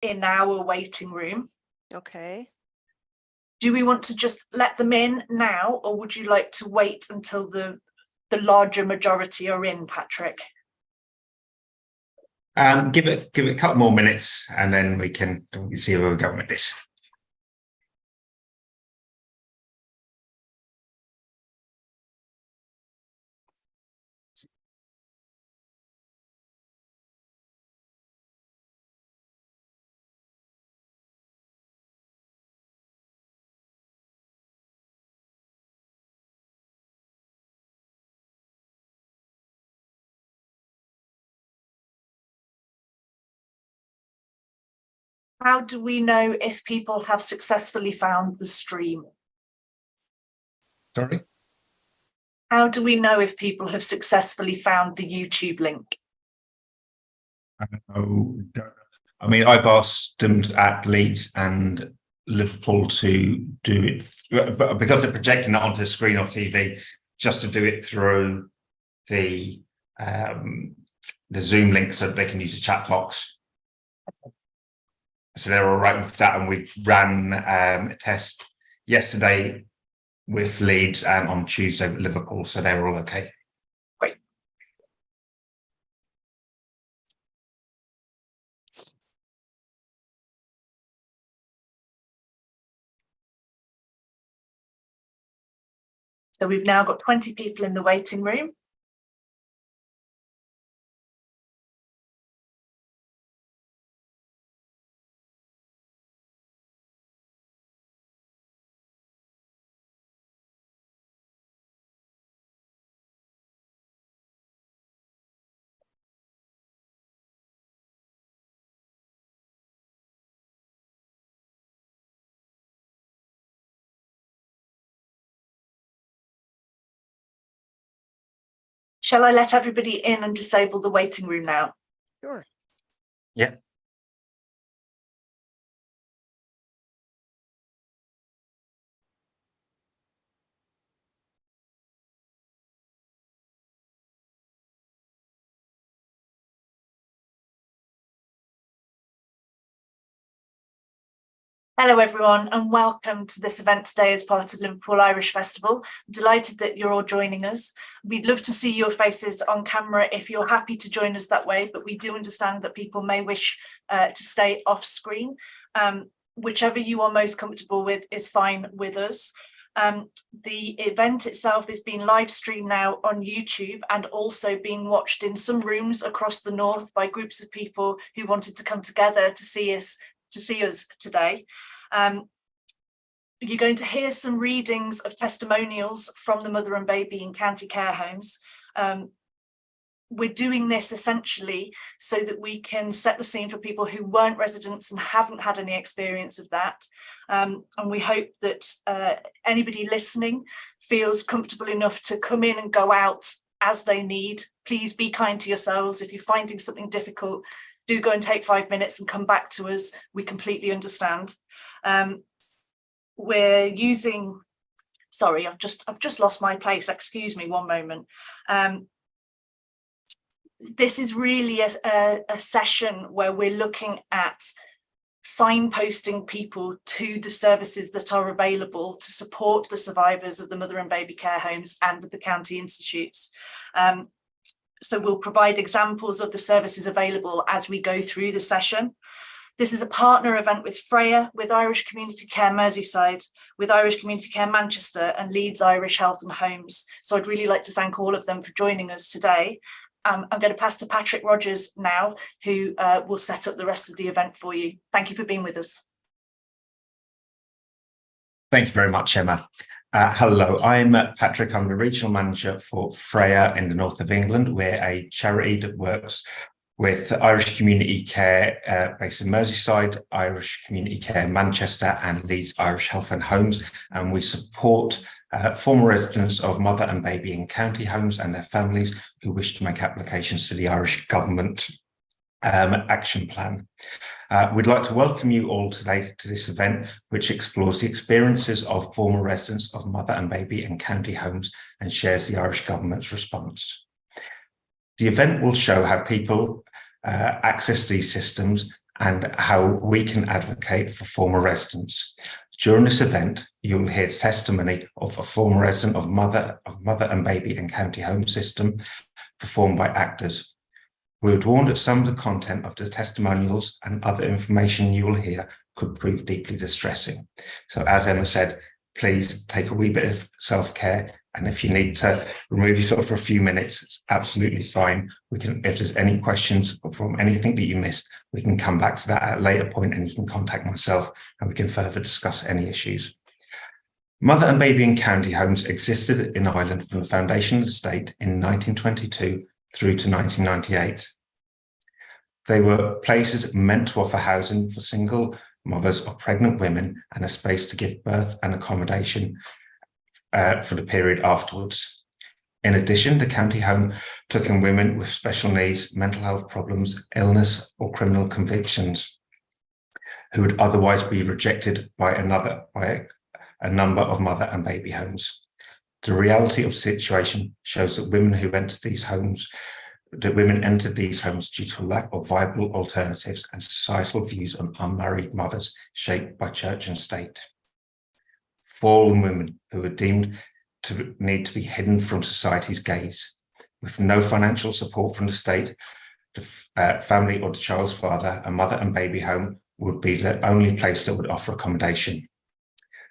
in our waiting room. Okay. Do we want to just let them in now, or would you like to wait until the larger majority are in, Patrick? Give it a couple more minutes, and then we can see where we're going with this. How do we know if people have successfully found the stream? Sorry? How do we know if people have successfully found the YouTube link? I mean, I've asked them at Leeds and Liverpool to do it, but because they're projecting it onto a screen or TV, just to do it through the Zoom link so that they can use the chat box. So they're all right with that, and we ran a test yesterday with Leeds and on Tuesday with Liverpool, so they're all okay. Great. So we've now got 20 people in the waiting room. Shall I let everybody in and disable the waiting room now? Sure. Yeah. Hello everyone, and welcome to this event today as part of Liverpool Irish Festival. I'm delighted that you're all joining us. We'd love to see your faces on camera if you're happy to join us that way, but we do understand that people may wish to stay off screen. Whichever you are most comfortable with is fine with us. The event itself is being live streamed now on YouTube and also being watched in some rooms across the north by groups of people who wanted to come together to see us today. You're going to hear some readings of testimonials from the mother and baby in county care homes. We're doing this essentially so that we can set the scene for people who weren't residents and haven't had any experience of that. And we hope that anybody listening feels comfortable enough to come in and go out as they need. Please be kind to yourselves. If you're finding something difficult, do go and take 5 minutes and come back to us. We completely understand. We're using, sorry, I've just lost my place. Excuse me, one moment. This is really a session where we're looking at signposting people to the services that are available to support the survivors of the mother and baby care homes and of the county institutes. So we'll provide examples of the services available as we go through the session. This is a partner event with Fréa, with Irish Community Care Merseyside, with Irish Community Care Manchester and Leeds Irish Health and Homes. So I'd really like to thank all of them for joining us today. I'm going to pass to Patrick Rodgers now, who will set up the rest of the event for you. Thank you for being with us. Thank you very much, Emma. Hello, I'm Patrick. I'm the regional manager for Fréa in the north of England. We're a charity that works with Irish Community Care based in Merseyside, Irish Community Care Manchester and Leeds Irish Health and Homes. And we support former residents of mother and baby in county homes and their families who wish to make applications to the Irish Government action plan. We'd like to welcome you all today to this event, which explores the experiences of former residents of mother and baby in county homes and shares the Irish Government's response. The event will show how people access these systems and how we can advocate for former residents. During this event, you will hear testimony of a former resident of Mother and Baby and County Home System performed by actors. We would warn that some of the content of the testimonials and other information you will hear could prove deeply distressing. So as Emma said, please take a wee bit of self-care, and if you need to remove yourself for a few minutes, it's absolutely fine. We can, if there's any questions from anything that you missed, we can come back to that at a later point, and you can contact myself and we can further discuss any issues. Mother and Baby and County Homes existed in Ireland from the foundation of the state in 1922 through to 1998. They were places meant to offer housing for single mothers or pregnant women and a space to give birth and accommodation for the period afterwards. In addition, the county home took in women with special needs, mental health problems, illness, or criminal convictions who would otherwise be rejected by a number of mother and baby homes. The reality of the situation shows that women entered these homes due to a lack of viable alternatives and societal views on unmarried mothers shaped by church and state. Fallen women who were deemed to need to be hidden from society's gaze. With no financial support from the state, the family or the child's father, a mother and baby home would be the only place that would offer accommodation.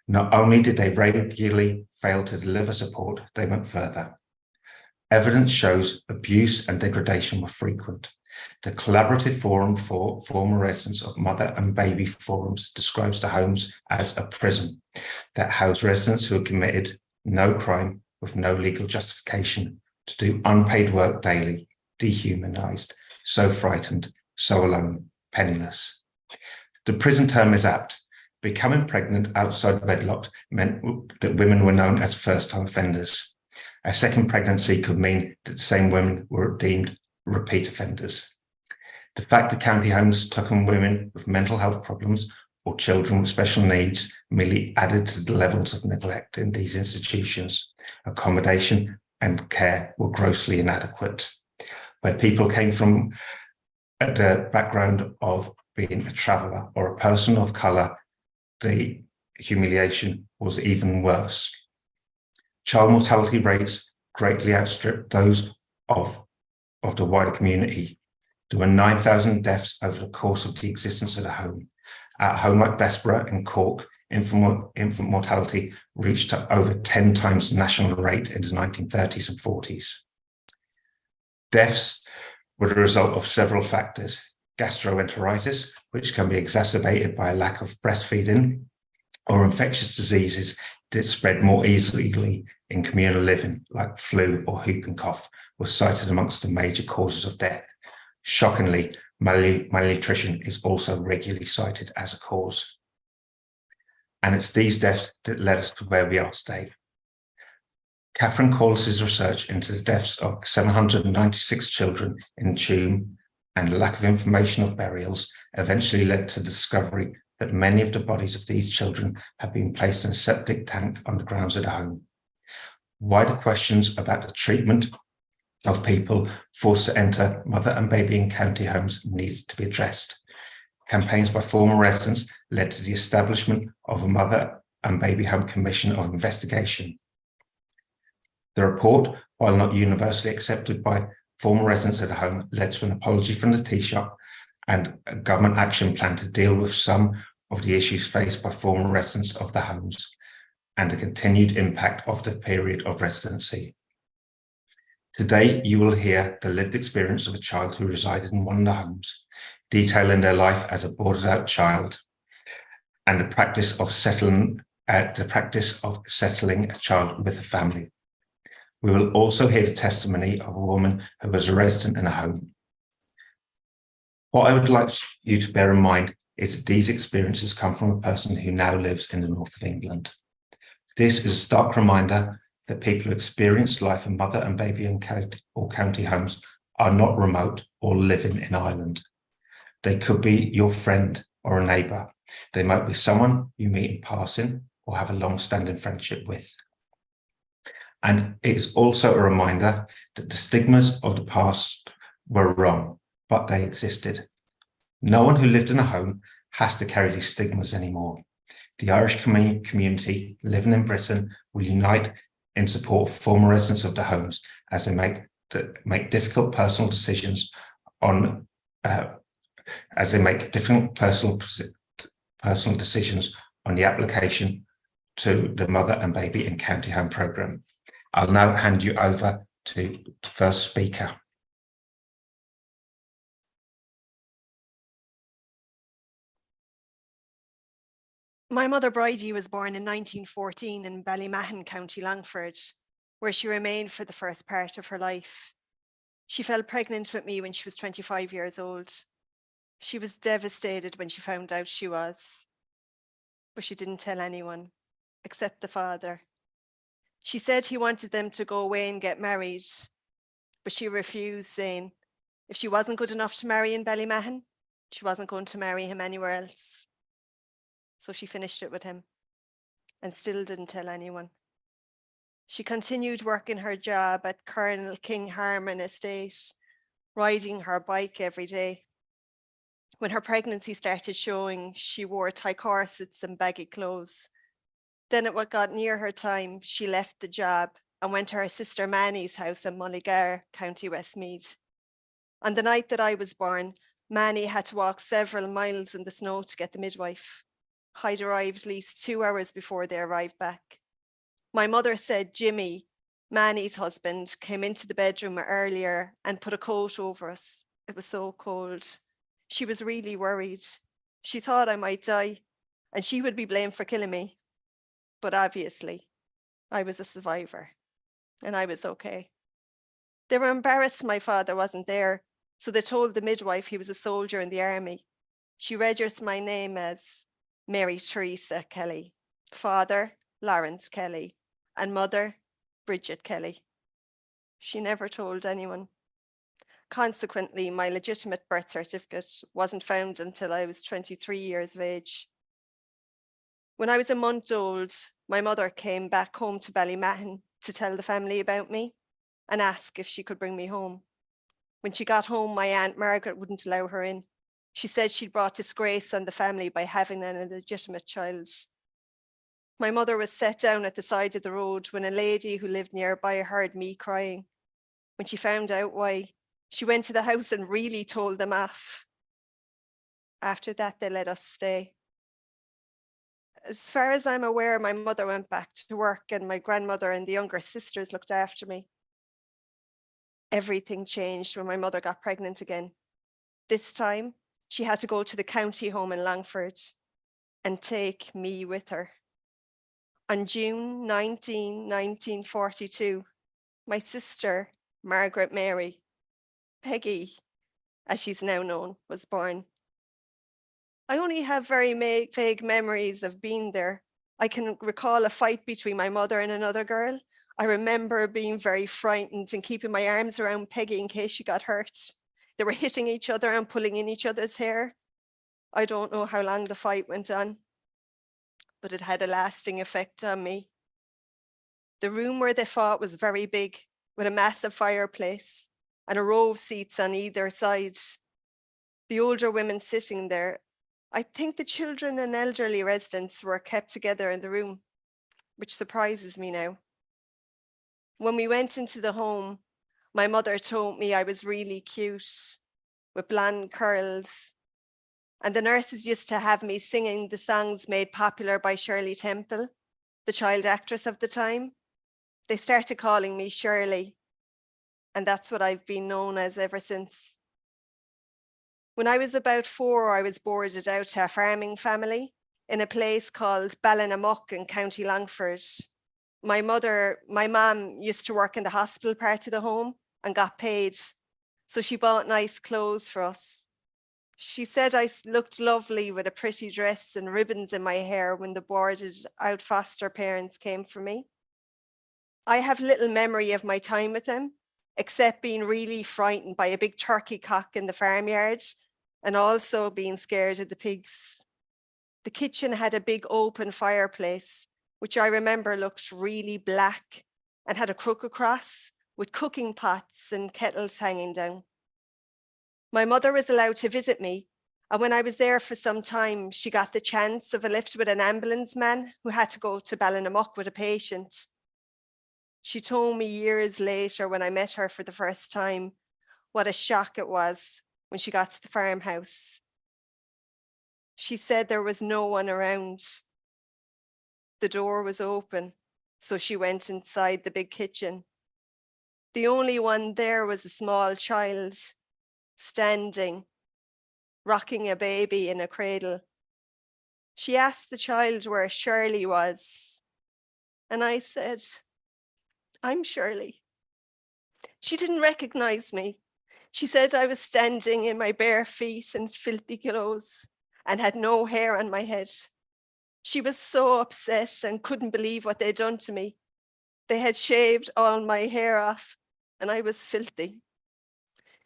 Not only did they regularly fail to deliver support, they went further. Evidence shows abuse and degradation were frequent. The Collaborative Forum for Former Residents of Mother and Baby Forums describes the homes as a prison that housed residents who had committed no crime with no legal justification to do unpaid work daily, dehumanized, so frightened, so alone, penniless. The prison term is apt. Becoming pregnant outside wedlock meant that women were known as first-time offenders. A second pregnancy could mean that the same women were deemed repeat offenders. The fact that county homes took on women with mental health problems or children with special needs merely added to the levels of neglect in these institutions. Accommodation and care were grossly inadequate. Where people came from the background of being a traveller or a person of colour, the humiliation was even worse. Child mortality rates greatly outstripped those of the wider community. There were 9,000 deaths over the course of the existence of the home. At a home like Bessborough in Cork, infant mortality reached to over 10 times the national rate in the 1930s and 40s. Deaths were the result of several factors: gastroenteritis, which can be exacerbated by a lack of breastfeeding, or infectious diseases that spread more easily in communal living, like flu or whooping cough, was cited amongst the major causes of death. Shockingly, malnutrition is also regularly cited as a cause. And it's these deaths that led us to where we are today. Catherine Corliss's research into the deaths of 796 children in Tuam and the lack of information of burials eventually led to the discovery that many of the bodies of these children had been placed in a septic tank on the grounds of the home. Wider questions about the treatment of people forced to enter mother and baby and county homes needed to be addressed. Campaigns by former residents led to the establishment of a Mother and Baby Home Commission of Investigation. The report, while not universally accepted by former residents of the home, led to an apology from the Taoiseach and a government action plan to deal with some of the issues faced by former residents of the homes and the continued impact of the period of residency. Today, you will hear the lived experience of a child who resided in one of the homes, detailing their life as a boarded out child and the practice of settling a child with a family. We will also hear the testimony of a woman who was a resident in a home. What I would like you to bear in mind is that these experiences come from a person who now lives in the north of England. This is a stark reminder that people who experience life in mother and baby and county homes are not remote or living in Ireland. They could be your friend or a neighbour. They might be someone you meet in passing or have a long-standing friendship with. And it is also a reminder that the stigmas of the past were wrong, but they existed. No one who lived in a home has to carry these stigmas anymore. The Irish community living in Britain will unite in support of former residents of the homes as they make difficult personal decisions on the application to the Mother and Baby and County Home Programme. I'll now hand you over to the first speaker. My mother Bridie was born in 1914 in Ballymahon, County Longford, where she remained for the first part of her life. She fell pregnant with me when she was 25 years old. She was devastated when she found out she was, but she didn't tell anyone, except the father. She said he wanted them to go away and get married, but she refused, saying if she wasn't good enough to marry in Ballymahon, she wasn't going to marry him anywhere else. So she finished it with him and still didn't tell anyone. She continued working her job at Colonel King Harmon Estate, riding her bike every day. When her pregnancy started showing, she wore tight corsets and baggy clothes. Then at what got near her time, she left the job and went to her sister Manny's house in Mullingar, County Westmeath. On the night that I was born, Manny had to walk several miles in the snow to get the midwife. I'd arrived at least 2 hours before they arrived back. My mother said Jimmy, Manny's husband, came into the bedroom earlier and put a coat over us. It was so cold. She was really worried. She thought I might die and she would be blamed for killing me. But obviously, I was a survivor and I was okay. They were embarrassed my father wasn't there, so they told the midwife he was a soldier in the army. She registered my name as Mary Teresa Kelly, father Lawrence Kelly, and mother Bridget Kelly. She never told anyone. Consequently, my legitimate birth certificate wasn't found until I was 23 years of age. When I was a month old, my mother came back home to Ballymahon to tell the family about me and ask if she could bring me home. When she got home, my Aunt Margaret wouldn't allow her in. She said she'd brought disgrace on the family by having an illegitimate child. My mother was set down at the side of the road when a lady who lived nearby heard me crying. When she found out why, she went to the house and really told them off. After that, they let us stay. As far as I'm aware, my mother went back to work and my grandmother and the younger sisters looked after me. Everything changed when my mother got pregnant again. This time, she had to go to the county home in Longford and take me with her. On June 19, 1942, my sister, Margaret Mary, Peggy, as she's now known, was born. I only have very vague memories of being there. I can recall a fight between my mother and another girl. I remember being very frightened and keeping my arms around Peggy in case she got hurt. They were hitting each other and pulling in each other's hair. I don't know how long the fight went on, but it had a lasting effect on me. The room where they fought was very big, with a massive fireplace and a row of seats on either side. The older women sitting there. I think the children and elderly residents were kept together in the room, which surprises me now. When we went into the home, my mother told me I was really cute with blonde curls. And the nurses used to have me singing the songs made popular by Shirley Temple, the child actress of the time. They started calling me Shirley, and that's what I've been known as ever since. When I was about 4, I was boarded out to a farming family in a place called Ballinamuck in County Longford. My mum used to work in the hospital part of the home and got paid, so she bought nice clothes for us. She said I looked lovely with a pretty dress and ribbons in my hair when the boarded out foster parents came for me. I have little memory of my time with them, except being really frightened by a big turkey cock in the farmyard and also being scared of the pigs. The kitchen had a big open fireplace, which I remember looked really black and had a crook across with cooking pots and kettles hanging down. My mother was allowed to visit me, And when I was there for some time, she got the chance of a lift with an ambulance man who had to go to Ballinamuck with a patient. She told me years later, when I met her for the first time, what a shock it was when she got to the farmhouse. She said there was no one around. The door was open, so she went inside the big kitchen. The only one there was a small child, standing, rocking a baby in a cradle. She asked the child where Shirley was, and I said, "I'm Shirley." She didn't recognize me. She said I was standing in my bare feet and filthy clothes and had no hair on my head. She was so upset and couldn't believe what they'd done to me. They had shaved all my hair off and I was filthy.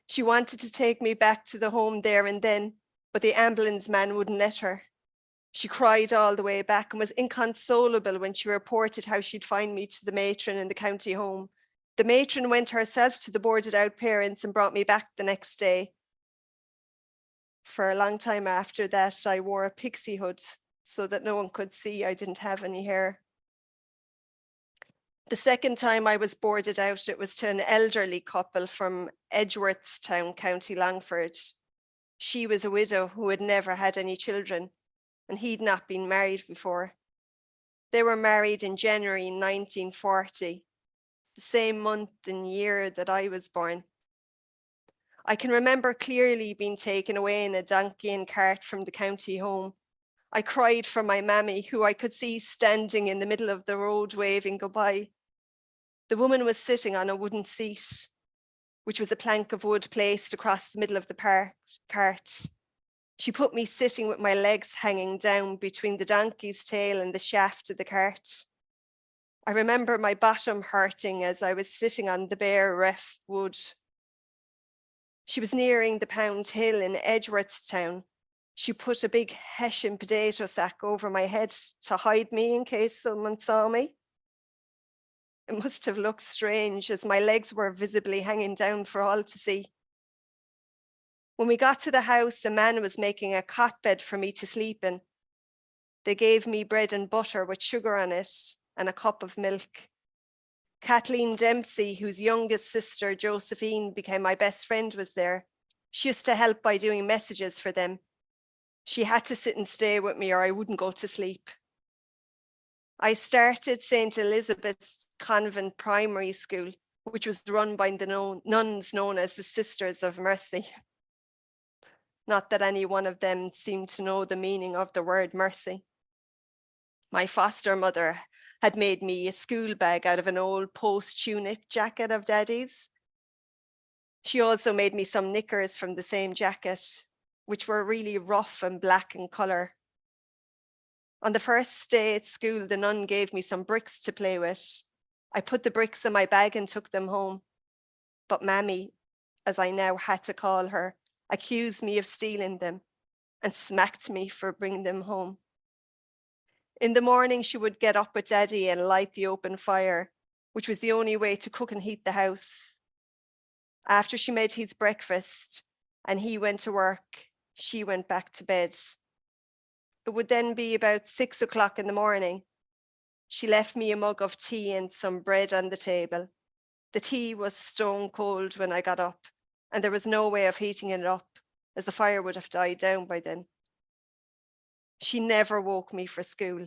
She wanted to take me back to the home there and then, but the ambulance man wouldn't let her. She cried all the way back and was inconsolable when she reported how she'd find me to the matron in the county home. The matron went herself to the boarded out parents and brought me back the next day. For a long time after that, I wore a pixie hood so that no one could see I didn't have any hair. The second time I was boarded out, it was to an elderly couple from Edgeworthstown, County Longford. She was a widow who had never had any children, and he'd not been married before. They were married in January 1940, the same month and year that I was born. I can remember clearly being taken away in a donkey and cart from the county home. I cried for my mammy, who I could see standing in the middle of the road waving goodbye. The woman was sitting on a wooden seat, which was a plank of wood placed across the middle of the cart. She put me sitting with my legs hanging down between the donkey's tail and the shaft of the cart. I remember my bottom hurting as I was sitting on the bare rough wood. She was nearing the Pound Hill in Edgeworthstown. She put a big hessian potato sack over my head to hide me in case someone saw me. It must have looked strange as my legs were visibly hanging down for all to see. When we got to the house, a man was making a cot bed for me to sleep in. They gave me bread and butter with sugar on it and a cup of milk. Kathleen Dempsey, whose youngest sister, Josephine, became my best friend, was there. She used to help by doing messages for them. She had to sit and stay with me or I wouldn't go to sleep. I started St. Elizabeth's Convent Primary School, which was run by the nuns known as the Sisters of Mercy. Not that any one of them seemed to know the meaning of the word mercy. My foster mother had made me a school bag out of an old post-tunic jacket of Daddy's. She also made me some knickers from the same jacket, which were really rough and black in colour. On the first day at school, the nun gave me some bricks to play with. I put the bricks in my bag and took them home. But Mammy, as I now had to call her, accused me of stealing them and smacked me for bringing them home. In the morning, she would get up with Daddy and light the open fire, which was the only way to cook and heat the house. After she made his breakfast and he went to work, she went back to bed. It would then be about 6 o'clock in the morning. She left me a mug of tea and some bread on the table. The tea was stone cold when I got up, and there was no way of heating it up, as the fire would have died down by then. She never woke me for school,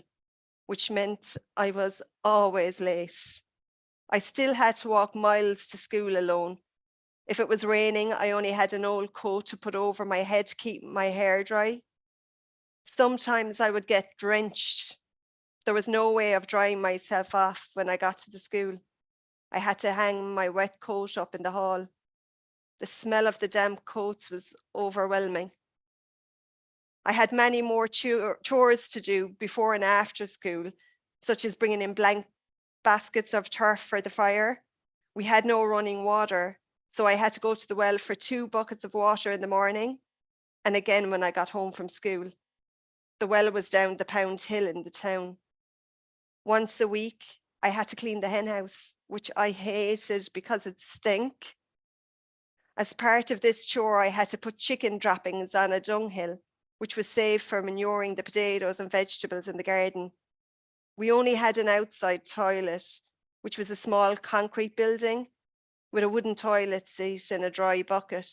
which meant I was always late. I still had to walk miles to school alone. If it was raining, I only had an old coat to put over my head to keep my hair dry. Sometimes I would get drenched. There was no way of drying myself off when I got to the school. I had to hang my wet coat up in the hall. The smell of the damp coats was overwhelming. I had many more chores to do before and after school, such as bringing in blank baskets of turf for the fire. We had no running water, so I had to go to the well for 2 buckets of water in the morning, and again when I got home from school. The well was down the Pound Hill in the town. Once a week, I had to clean the hen house, which I hated because it stank. As part of this chore, I had to put chicken droppings on a dunghill, which was saved for manuring the potatoes and vegetables in the garden. We only had an outside toilet, which was a small concrete building with a wooden toilet seat and a dry bucket.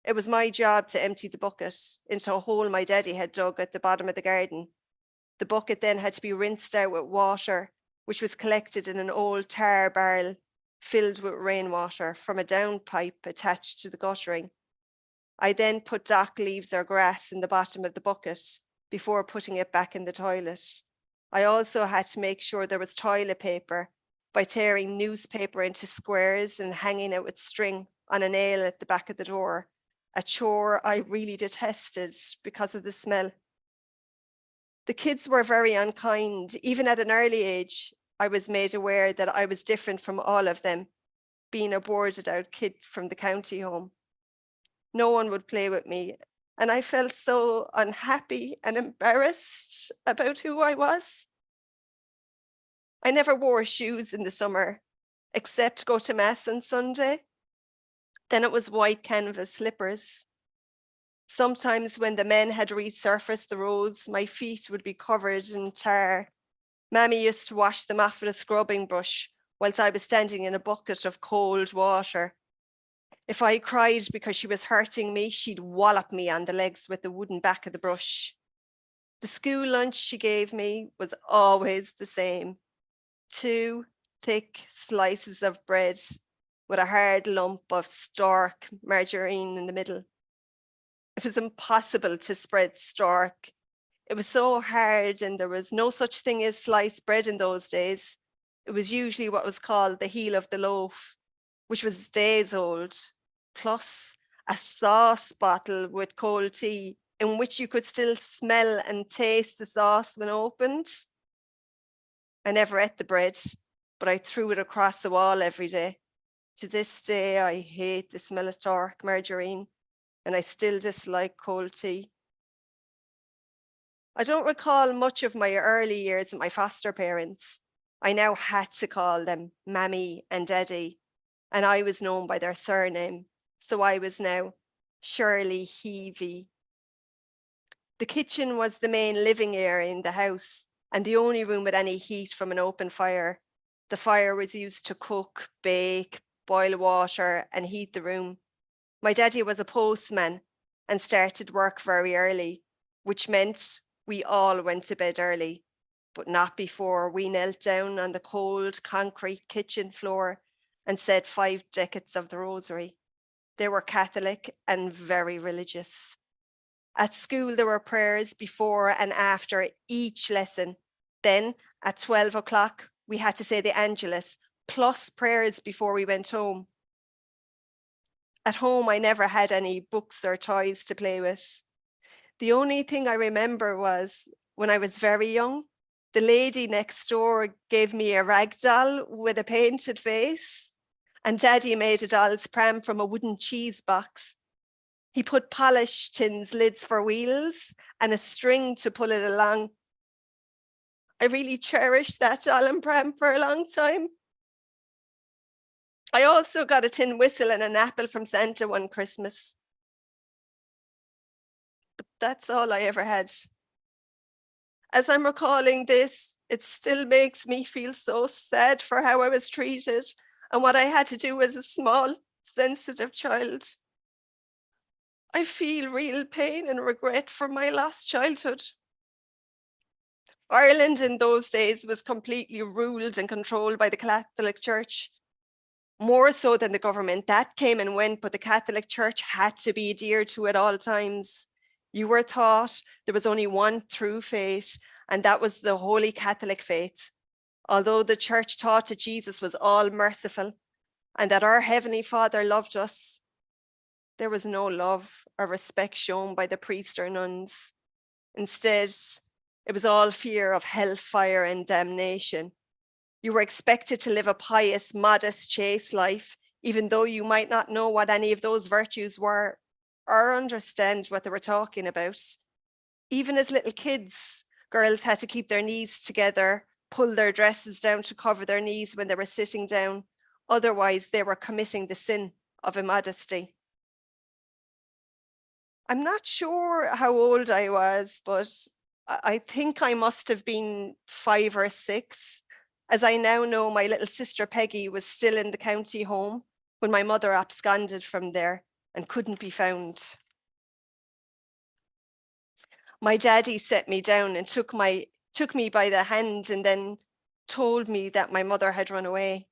It was my job to empty the bucket into a hole my daddy had dug at the bottom of the garden. The bucket then had to be rinsed out with water, which was collected in an old tar barrel filled with rainwater from a downpipe attached to the guttering. I then put dock leaves or grass in the bottom of the bucket before putting it back in the toilet. I also had to make sure there was toilet paper by tearing newspaper into squares and hanging it with string on a nail at the back of the door, a chore I really detested because of the smell. The kids were very unkind. Even at an early age, I was made aware that I was different from all of them, being a boarded out kid from the county home. No one would play with me, and I felt so unhappy and embarrassed about who I was. I never wore shoes in the summer, except go to mass on Sunday. Then it was white canvas slippers. Sometimes when the men had resurfaced the roads, my feet would be covered in tar. Mammy used to wash them off with a scrubbing brush whilst I was standing in a bucket of cold water. If I cried because she was hurting me, she'd wallop me on the legs with the wooden back of the brush. The school lunch she gave me was always the same. 2 thick slices of bread with a hard lump of stark margarine in the middle. It was impossible to spread stark. It was so hard, and there was no such thing as sliced bread in those days. It was usually what was called the heel of the loaf, which was days old, plus a sauce bottle with cold tea in which you could still smell and taste the sauce when opened. I never ate the bread, but I threw it across the wall every day. To this day, I hate the smell of stark margarine, and I still dislike cold tea. I don't recall much of my early years with my foster parents. I now had to call them Mammy and Daddy, and I was known by their surname, so I was now Shirley Heavey. The kitchen was the main living area in the house and the only room with any heat from an open fire. The fire was used to cook, bake, boil water, and heat the room. My daddy was a postman and started work very early, which meant we all went to bed early, but not before we knelt down on the cold concrete kitchen floor and said 5 decades of the rosary. They were Catholic and very religious. At school, there were prayers before and after each lesson. Then at 12 o'clock, we had to say the Angelus, plus prayers before we went home. At home, I never had any books or toys to play with. The only thing I remember was when I was very young, the lady next door gave me a rag doll with a painted face, and Daddy made a doll's pram from a wooden cheese box. He put polish tins lids for wheels and a string to pull it along. I really cherished that doll and pram for a long time. I also got a tin whistle and an apple from Santa one Christmas. But that's all I ever had. As I'm recalling this, it still makes me feel so sad for how I was treated and what I had to do as a small, sensitive child. I feel real pain and regret for my lost childhood. Ireland in those days was completely ruled and controlled by the Catholic Church. More so than the government. That came and went, but the Catholic Church had to be adhered to at all times. You were taught there was only one true faith, and that was the Holy Catholic faith. Although the Church taught that Jesus was all merciful and that our Heavenly Father loved us, there was no love or respect shown by the priests or nuns. Instead, it was all fear of hellfire and damnation. You were expected to live a pious, modest, chaste life, even though you might not know what any of those virtues were or understand what they were talking about. Even as little kids, girls had to keep their knees together, pull their dresses down to cover their knees when they were sitting down. Otherwise, they were committing the sin of immodesty. I'm not sure how old I was, but I think I must have been 5 or 6. As I now know, my little sister Peggy was still in the county home when my mother absconded from there and couldn't be found. My daddy set me down and took me by the hand and then told me that my mother had run away.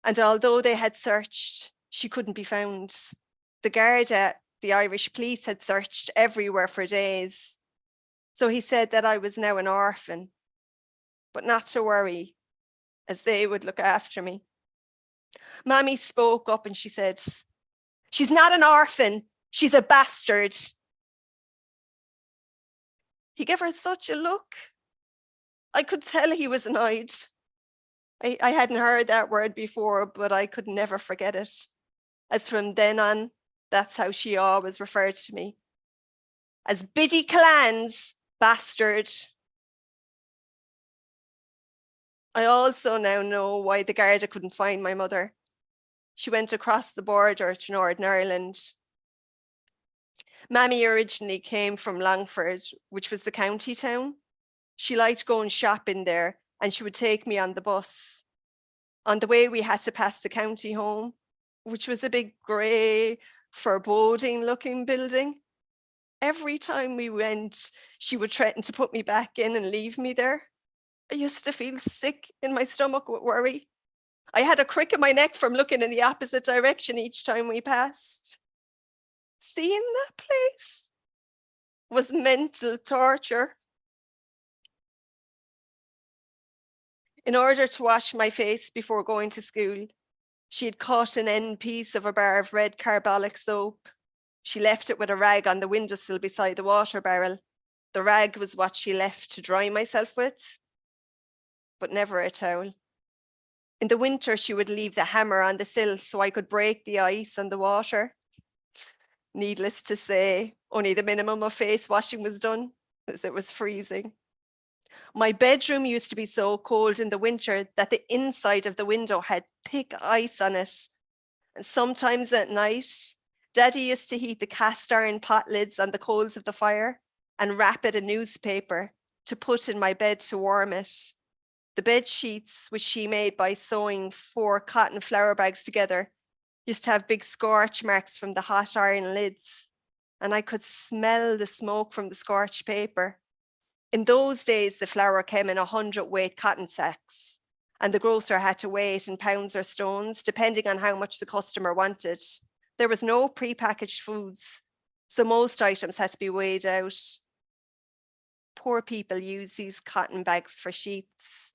And although they had searched, she couldn't be found. The Garda, the Irish police, had searched everywhere for days. So he said that I was now an orphan, but not to worry, as they would look after me. Mammy spoke up and she said, "She's not an orphan, she's a bastard." He gave her such a look. I could tell he was annoyed. I hadn't heard that word before, but I could never forget it. As from then on, that's how she always referred to me. As Biddy Clan's bastard. I also now know why the Garda couldn't find my mother. She went across the border to Northern Ireland. Mammy originally came from Longford, which was the county town. She liked going shopping there and she would take me on the bus. On the way, we had to pass the county home, which was a big grey, foreboding-looking building. Every time we went, she would threaten to put me back in and leave me there. I used to feel sick in my stomach with worry. I had a crick in my neck from looking in the opposite direction each time we passed. Seeing that place was mental torture. In order to wash my face before going to school, she had cut an end piece of a bar of red carbolic soap. She left it with a rag on the windowsill beside the water barrel. The rag was what she left to dry myself with, but never a towel. In the winter, she would leave the hammer on the sill so I could break the ice and the water. Needless to say, only the minimum of face washing was done, as it was freezing. My bedroom used to be so cold in the winter that the inside of the window had thick ice on it. And sometimes at night, Daddy used to heat the cast iron pot lids on the coals of the fire and wrap it in newspaper to put in my bed to warm it. The bed sheets, which she made by sewing 4 cotton flour bags together, used to have big scorch marks from the hot iron lids, and I could smell the smoke from the scorched paper. In those days, the flour came in 100-weight cotton sacks, and the grocer had to weigh it in pounds or stones, depending on how much the customer wanted. There was no prepackaged foods, so most items had to be weighed out. Poor people use these cotton bags for sheets.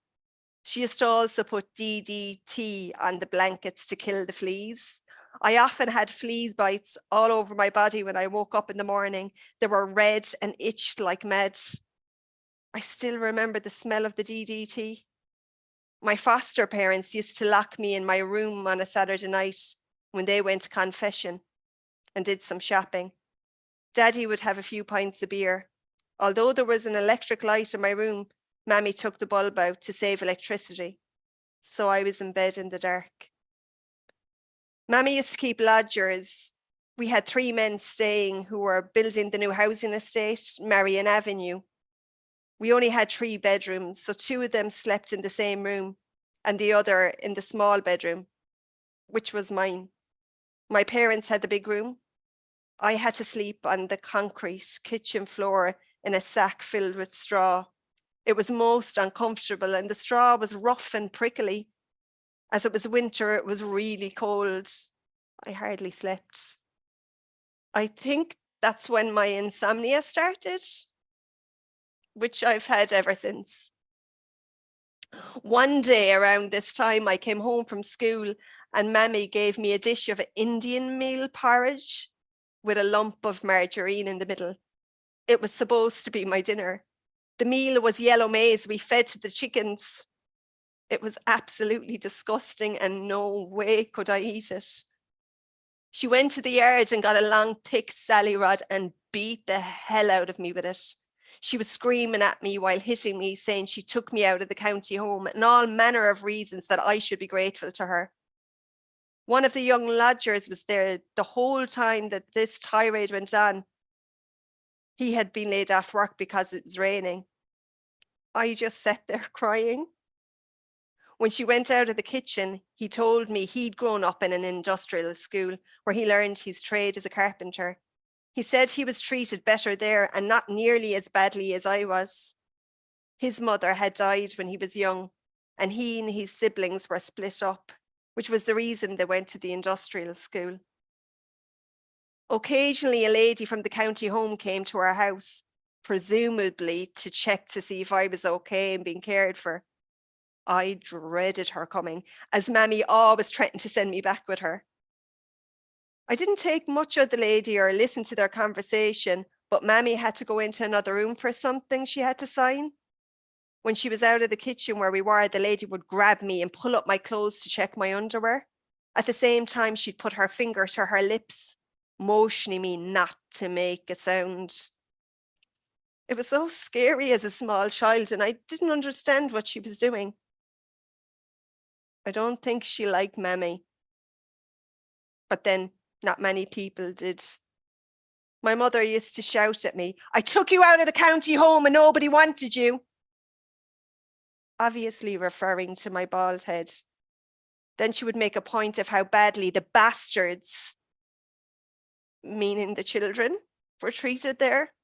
She used to also put DDT on the blankets to kill the fleas. I often had flea bites all over my body when I woke up in the morning. They were red and itched like mad. I still remember the smell of the DDT. My foster parents used to lock me in my room on a Saturday night when they went to confession and did some shopping. Daddy would have a few pints of beer. Although there was an electric light in my room, Mammy took the bulb out to save electricity, so I was in bed in the dark. Mammy used to keep lodgers. We had 3 men staying who were building the new housing estate, Marion Avenue. We only had 3 bedrooms, so 2 of them slept in the same room and the other in the small bedroom, which was mine. My parents had the big room. I had to sleep on the concrete kitchen floor in a sack filled with straw. It was most uncomfortable and the straw was rough and prickly. As it was winter, it was really cold. I hardly slept. I think that's when my insomnia started, which I've had ever since. One day around this time, I came home from school and Mammy gave me a dish of Indian meal porridge with a lump of margarine in the middle. It was supposed to be my dinner. The meal was yellow maize we fed to the chickens. It was absolutely disgusting and no way could I eat it. She went to the yard and got a long, thick sally rod and beat the hell out of me with it. She was screaming at me while hitting me, saying she took me out of the county home and all manner of reasons that I should be grateful to her. One of the young lodgers was there the whole time that this tirade went on. He had been laid off work because it was raining. I just sat there crying. When she went out of the kitchen, he told me he'd grown up in an industrial school where he learned his trade as a carpenter. He said he was treated better there and not nearly as badly as I was. His mother had died when he was young, and he and his siblings were split up, which was the reason they went to the industrial school. Occasionally, a lady from the county home came to our house, presumably to check to see if I was okay and being cared for. I dreaded her coming, as Mammy always threatened to send me back with her. I didn't take much of the lady or listen to their conversation, but Mammy had to go into another room for something she had to sign. When she was out of the kitchen where we were, the lady would grab me and pull up my clothes to check my underwear. At the same time, she'd put her finger to her lips, motioning me not to make a sound. It was so scary as a small child, and I didn't understand what she was doing. I don't think she liked Mammy. But then not many people did. My mother used to shout at me, "I took you out of the county home and nobody wanted you." Obviously referring to my bald head. Then she would make a point of how badly the bastards, meaning the children, were treated there.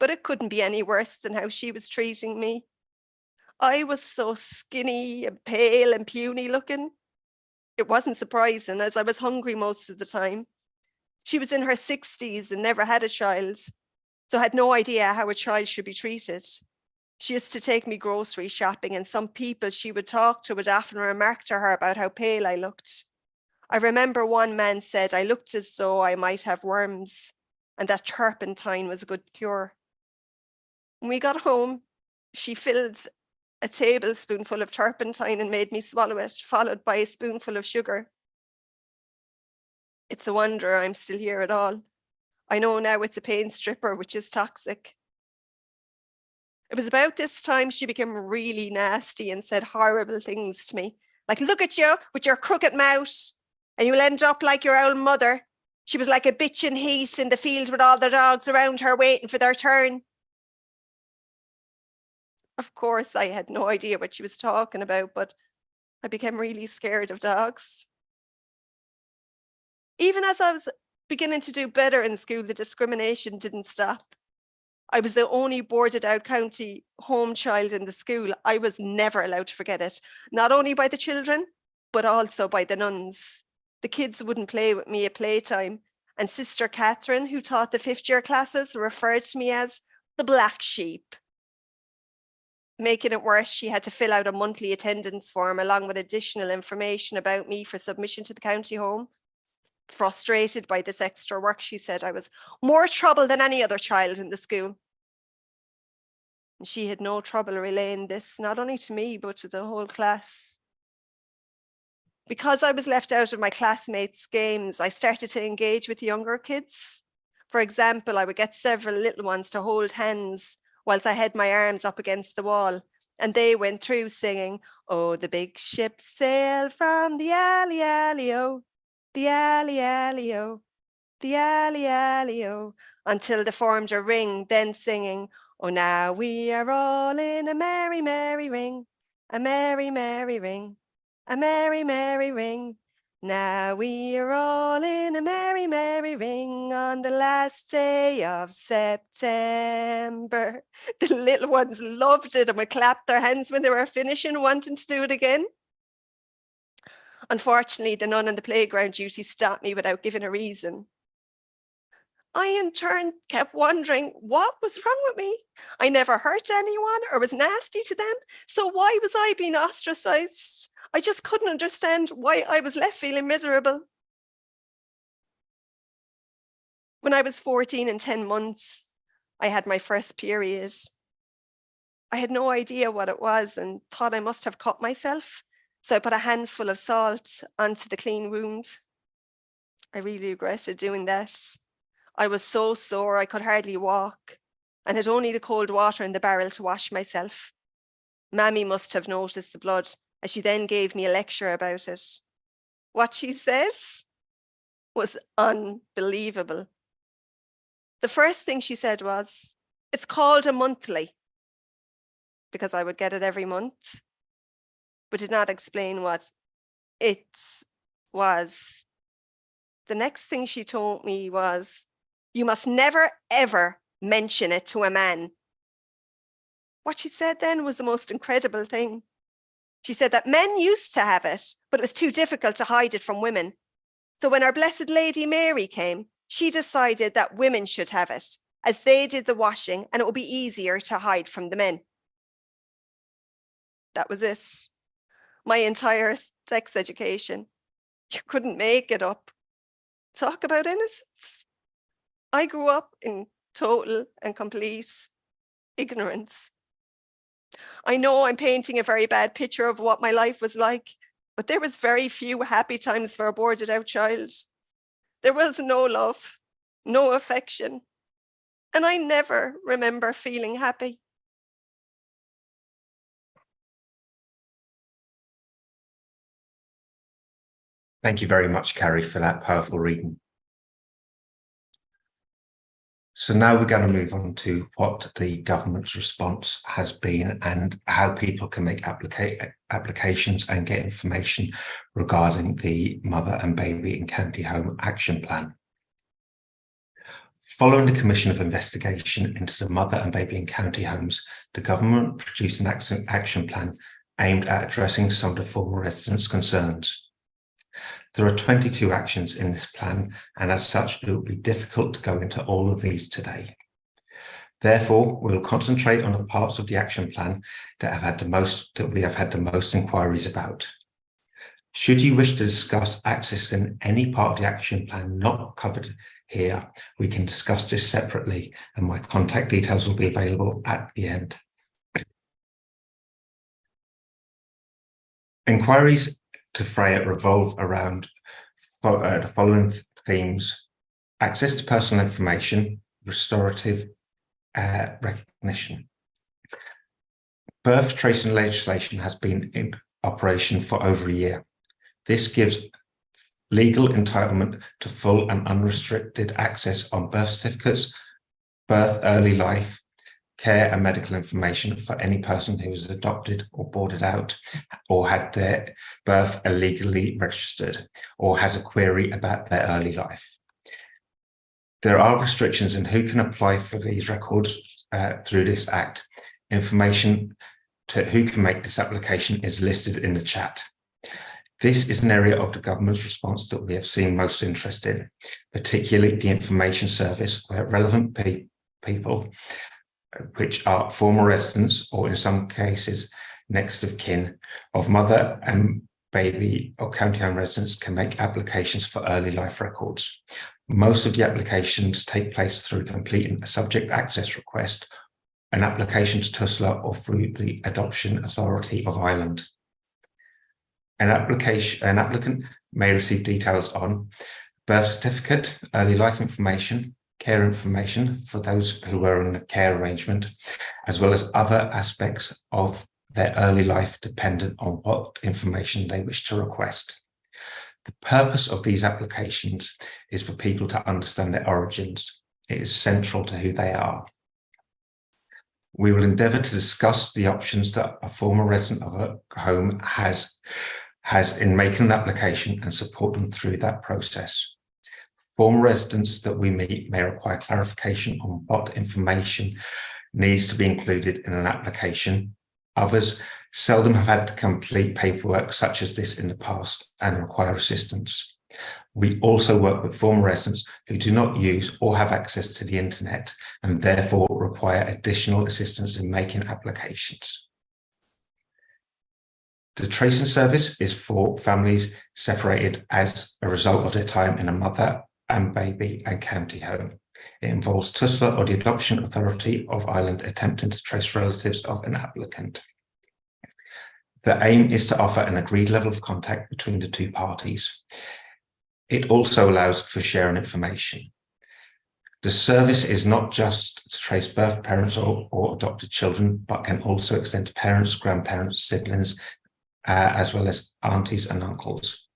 But it couldn't be any worse than how she was treating me. I was so skinny and pale and puny looking. It wasn't surprising, as I was hungry most of the time. She was in her 60s and never had a child, so had no idea how a child should be treated. She used to take me grocery shopping, and some people she would talk to would often remark to her about how pale I looked. I remember one man said I looked as though I might have worms, and that turpentine was a good cure. When we got home, she filled a tablespoonful of turpentine and made me swallow it, followed by a spoonful of sugar. It's a wonder I'm still here at all. I know now it's a pain stripper, which is toxic. It was about this time she became really nasty and said horrible things to me. Like, "Look at you with your crooked mouth, and you'll end up like your old mother. She was like a bitch in heat in the field with all the dogs around her waiting for their turn." Of course, I had no idea what she was talking about, but I became really scared of dogs. Even as I was beginning to do better in school, the discrimination didn't stop. I was the only boarded out county home child in the school. I was never allowed to forget it, not only by the children, but also by the nuns. The kids wouldn't play with me at playtime, and Sister Catherine, who taught the 5th year classes, referred to me as the black sheep. Making it worse, she had to fill out a monthly attendance form along with additional information about me for submission to the county home. Frustrated by this extra work, she said I was more trouble than any other child in the school. And she had no trouble relaying this, not only to me, but to the whole class. Because I was left out of my classmates' games, I started to engage with younger kids. For example, I would get several little ones to hold hands whilst I had my arms up against the wall, and they went through singing, "Oh, the big ship sailed from the alley, alley, oh, the alley, alley, oh, the alley, alley, oh," until they formed a ring, then singing, "Oh, now we are all in a merry, merry ring, a merry, merry ring, a merry, merry ring. Now we are all in a merry, merry ring on the last day of September." The little ones loved it and would clap their hands when they were finishing, wanting to do it again. Unfortunately, the nun on the playground duty stopped me without giving a reason. I, in turn, kept wondering what was wrong with me. I never hurt anyone or was nasty to them, so why was I being ostracized? I just couldn't understand why I was left feeling miserable. When I was 14 and 10 months, I had my first period. I had no idea what it was and thought I must have cut myself, so I put a handful of salt onto the clean wound. I really regretted doing that. I was so sore I could hardly walk and had only the cold water in the barrel to wash myself. Mammy must have noticed the blood, as she then gave me a lecture about it. What she said was unbelievable. The first thing she said was, "It's called a monthly," because I would get it every month, but did not explain what it was. The next thing she told me was, "You must never, ever mention it to a man." What she said then was the most incredible thing. She said that men used to have it, but it was too difficult to hide it from women. So when our Blessed Lady Mary came, she decided that women should have it, as they did the washing, and it would be easier to hide from the men. That was it. My entire sex education. You couldn't make it up. Talk about innocence. I grew up in total and complete ignorance. I know I'm painting a very bad picture of what my life was like, but there was very few happy times for a boarded out child. There was no love, no affection, and I never remember feeling happy. Thank you very much, Carrie, for that powerful reading. So now we're going to move on to what the government's response has been and how people can make applications and get information regarding the Mother and Baby in County Home Action Plan. Following the Commission of Investigation into the Mother and Baby in County Homes, the government produced an action plan aimed at addressing some of the former residents' concerns. There are 22 actions in this plan, and as such, it will be difficult to go into all of these today. Therefore, we will concentrate on the parts of the action plan that we have had the most inquiries about. Should you wish to discuss accessing any part of the action plan not covered here, we can discuss this separately, and my contact details will be available at the end. Inquiries to Fréa revolve around the following themes: access to personal information, restorative recognition. Birth tracing legislation has been in operation for over a year. This gives legal entitlement to full and unrestricted access on birth certificates, birth, early life, care and medical information for any person who was adopted or boarded out or had their birth illegally registered or has a query about their early life. There are restrictions in who can apply for these records through this Act. Information to who can make this application is listed in the chat. This is an area of the government's response that we have seen most interest in, particularly the information service where relevant people, which are former residents or in some cases next of kin of mother and baby or county home residents, can make applications for early life records. Most of the applications take place through completing a subject access request, an application to TUSLA, or through the Adoption Authority of Ireland. An applicant may receive details on birth certificate, early life information, care information for those who were in a care arrangement, as well as other aspects of their early life dependent on what information they wish to request. The purpose of these applications is for people to understand their origins. It is central to who they are. We will endeavour to discuss the options that a former resident of a home has in making an application and support them through that process. Former residents that we meet may require clarification on what information needs to be included in an application. Others seldom have had to complete paperwork such as this in the past and require assistance. We also work with former residents who do not use or have access to the internet and therefore require additional assistance in making applications. The tracing service is for families separated as a result of their time in a mother and baby and county home. It involves TUSLA or the Adoption Authority of Ireland attempting to trace relatives of an applicant. The aim is to offer an agreed level of contact between the two parties. It also allows for sharing information. The service is not just to trace birth parents or adopted children, but can also extend to parents, grandparents, siblings, as well as aunties and uncles.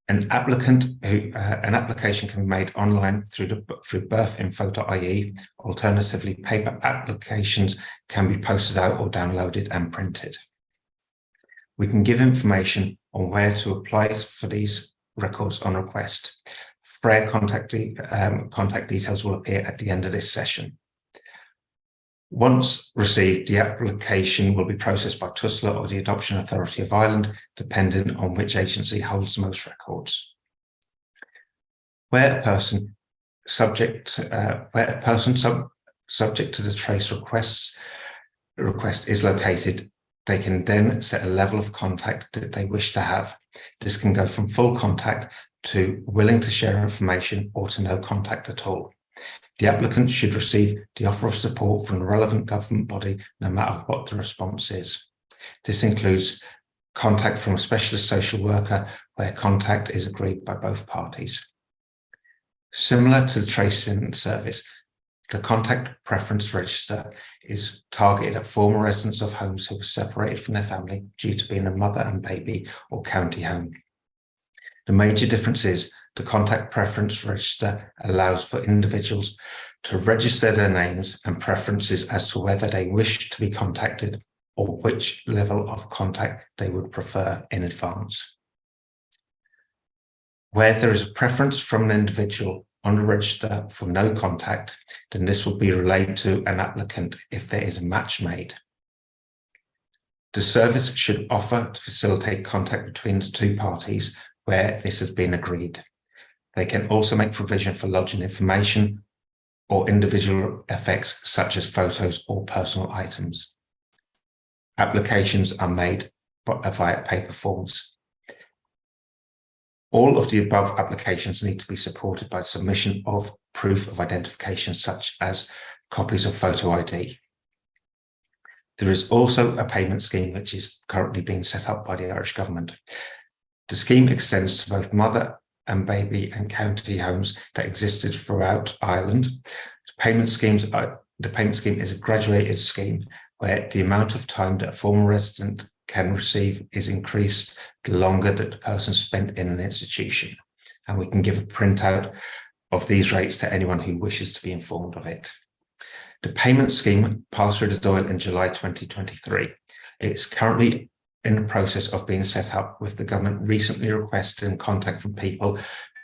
An application can be made online through birthinfo.ie. Alternatively, paper applications can be posted out or downloaded and printed. We can give information on where to apply for these records on request. Fréa contact details will appear at the end of this session. Once received, the application will be processed by TUSLA or the Adoption Authority of Ireland, depending on which agency holds the most records. Where a person subject to the trace request is located, they can then set a level of contact that they wish to have. This can go from full contact to willing to share information or to no contact at all. The applicant should receive the offer of support from the relevant government body, no matter what the response is. This includes contact from a specialist social worker, where contact is agreed by both parties. Similar to the tracing service, the contact preference register is targeted at former residents of homes who were separated from their family due to being a mother and baby or county home. The major difference is the contact preference register allows for individuals to register their names and preferences as to whether they wish to be contacted or which level of contact they would prefer in advance. Where there is a preference from an individual on the register for no contact, then this will be relayed to an applicant if there is a match made. The service should offer to facilitate contact between the two parties where this has been agreed. They can also make provision for lodging information or individual effects such as photos or personal items. Applications are made via paper forms. All of the above applications need to be supported by submission of proof of identification, such as copies of photo ID. There is also a payment scheme which is currently being set up by the Irish government. The scheme extends to both mother and baby and county homes that existed throughout Ireland. The payment scheme is a graduated scheme where the amount of time that a former resident can receive is increased the longer that the person spent in an institution. And we can give a printout of these rates to anyone who wishes to be informed of it. The payment scheme passed through the Doyle in July 2023. It's currently in the process of being set up, with the government recently requesting contact from people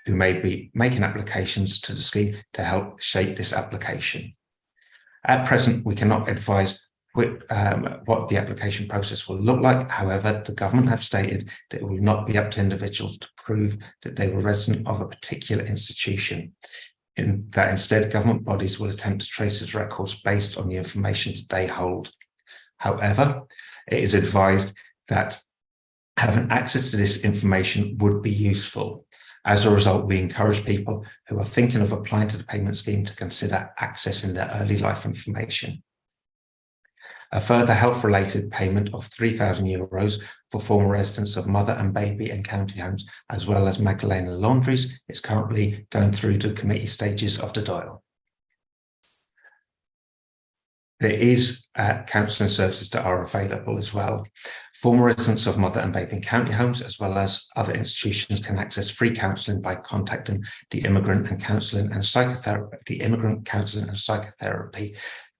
who may be making applications to the scheme to help shape this application. At present, we cannot advise what the application process will look like. However, the government have stated that it will not be up to individuals to prove that they were resident of a particular institution. Instead, government bodies will attempt to trace its records based on the information that they hold. However, it is advised that having access to this information would be useful. As a result, we encourage people who are thinking of applying to the payment scheme to consider accessing their early life information. A further health-related payment of €3,000 for former residents of mother and baby and county homes, as well as Magdalena laundries, is currently going through the committee stages of the Doyle. There is counselling services that are available as well. Former residents of mother and baby and county homes, as well as other institutions, can access free counselling by contacting the Immigrant Counselling and Psychotherapy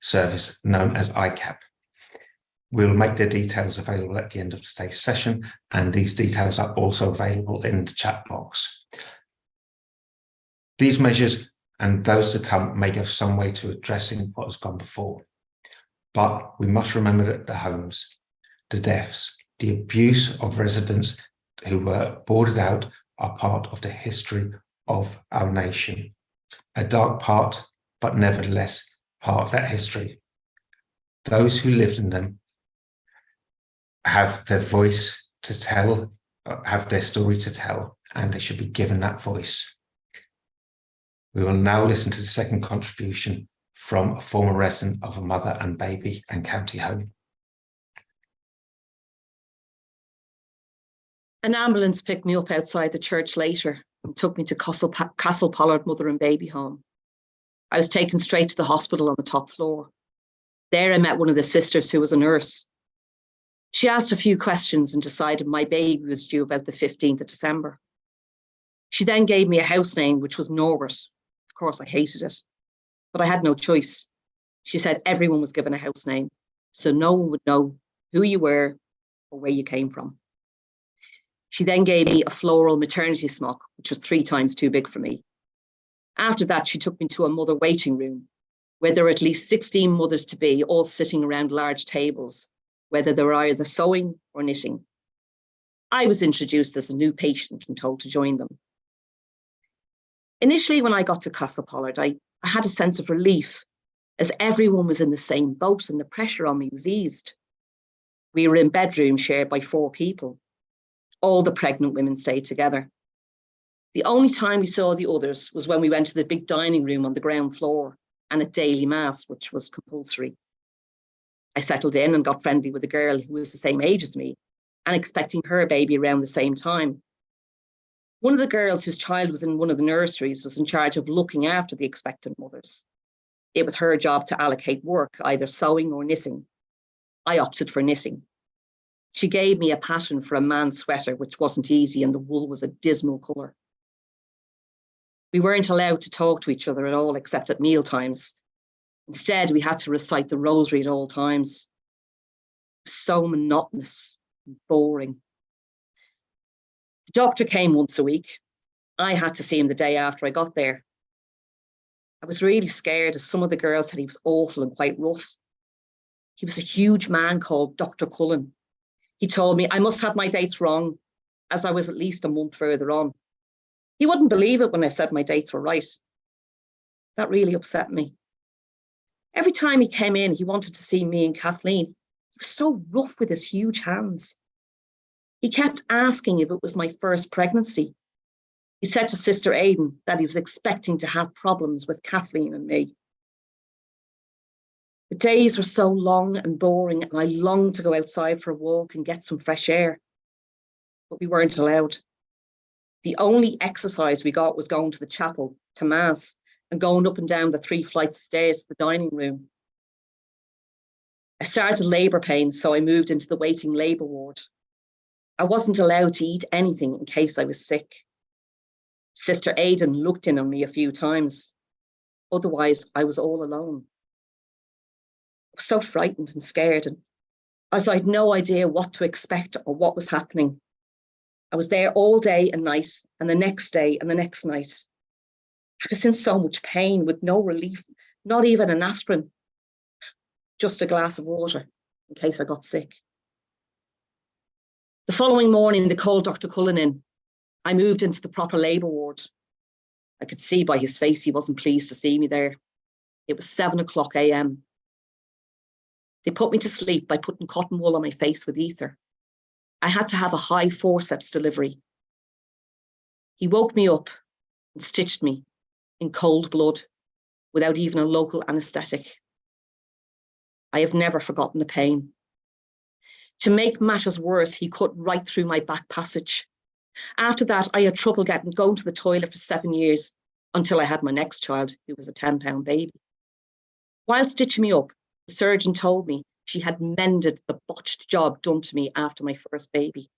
Service, known as ICAP. We'll make their details available at the end of today's session, and these details are also available in the chat box. These measures and those to come may go some way to addressing what has gone before. But we must remember that the homes, the deaths, the abuse of residents who were boarded out are part of the history of our nation. A dark part, but nevertheless part of that history. Those who lived in them have their voice to tell, have their story to tell, and they should be given that voice. We will now listen to the second contribution from a former resident of a mother and baby and county home. An ambulance picked me up outside the church later and took me to Castle Pollard Mother and Baby Home. I was taken straight to the hospital on the top floor. There I met one of the sisters who was a nurse. She asked a few questions and decided my baby was due about the 15th of December. She then gave me a house name, which was Norbert. Of course, I hated it, but I had no choice. She said everyone was given a house name, so no one would know who you were or where you came from. She then gave me a floral maternity smock, which was 3 times too big for me. After that, she took me to a mother waiting room, where there were at least 16 mothers-to-be, all sitting around large tables, whether they were either sewing or knitting. I was introduced as a new patient and told to join them. Initially, when I got to Castlepollard, I had a sense of relief, as everyone was in the same boat and the pressure on me was eased. We were in bedrooms shared by 4 people. All the pregnant women stayed together. The only time we saw the others was when we went to the big dining room on the ground floor and at daily mass, which was compulsory. I settled in and got friendly with a girl who was the same age as me and expecting her baby around the same time. One of the girls whose child was in one of the nurseries was in charge of looking after the expectant mothers. It was her job to allocate work, either sewing or knitting. I opted for knitting. She gave me a pattern for a man's sweater, which wasn't easy, and the wool was a dismal colour. We weren't allowed to talk to each other at all, except at meal times. Instead, we had to recite the rosary at all times. It was so monotonous and boring. The doctor came once a week. I had to see him the day after I got there. I was really scared, as some of the girls said he was awful and quite rough. He was a huge man called Dr. Cullen. He told me I must have my dates wrong, as I was at least a month further on. He wouldn't believe it when I said my dates were right. That really upset me. Every time he came in, he wanted to see me and Kathleen. He was so rough with his huge hands. He kept asking if it was my first pregnancy. He said to Sister Aidan that he was expecting to have problems with Kathleen and me. The days were so long and boring, and I longed to go outside for a walk and get some fresh air. But we weren't allowed. The only exercise we got was going to the chapel, to Mass, and going up and down the 3 flights of stairs to the dining room. I started labour pains, so I moved into the waiting labour ward. I wasn't allowed to eat anything in case I was sick. Sister Aidan looked in on me a few times. Otherwise, I was all alone. I was so frightened and scared, and as I had no idea what to expect or what was happening. I was there all day and night, and the next day and the next night. I was in so much pain with no relief, not even an aspirin, just a glass of water in case I got sick. The following morning, they called Dr. Cullen in. I moved into the proper labour ward. I could see by his face he wasn't pleased to see me there. It was 7:00 a.m. They put me to sleep by putting cotton wool on my face with ether. I had to have a high forceps delivery. He woke me up and stitched me in cold blood without even a local anaesthetic. I have never forgotten the pain. To make matters worse, he cut right through my back passage. After that, I had trouble going to the toilet for 7 years until I had my next child, who was a 10-pound baby. While stitching me up, the surgeon told me she had mended the botched job done to me after my first baby.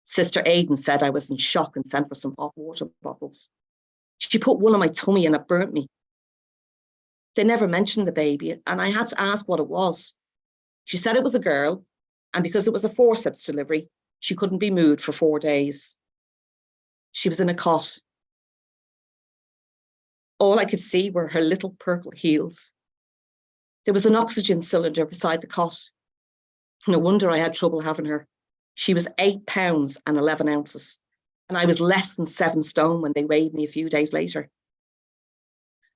Sister Aidan said I was in shock and sent for some hot water bottles. She put one on my tummy and it burnt me. They never mentioned the baby, and I had to ask what it was. She said it was a girl, and because it was a forceps delivery, she couldn't be moved for 4 days. She was in a cot. All I could see were her little purple heels. There was an oxygen cylinder beside the cot. No wonder I had trouble having her. She was 8 pounds and 11 ounces, and I was less than 7 stone when they weighed me a few days later.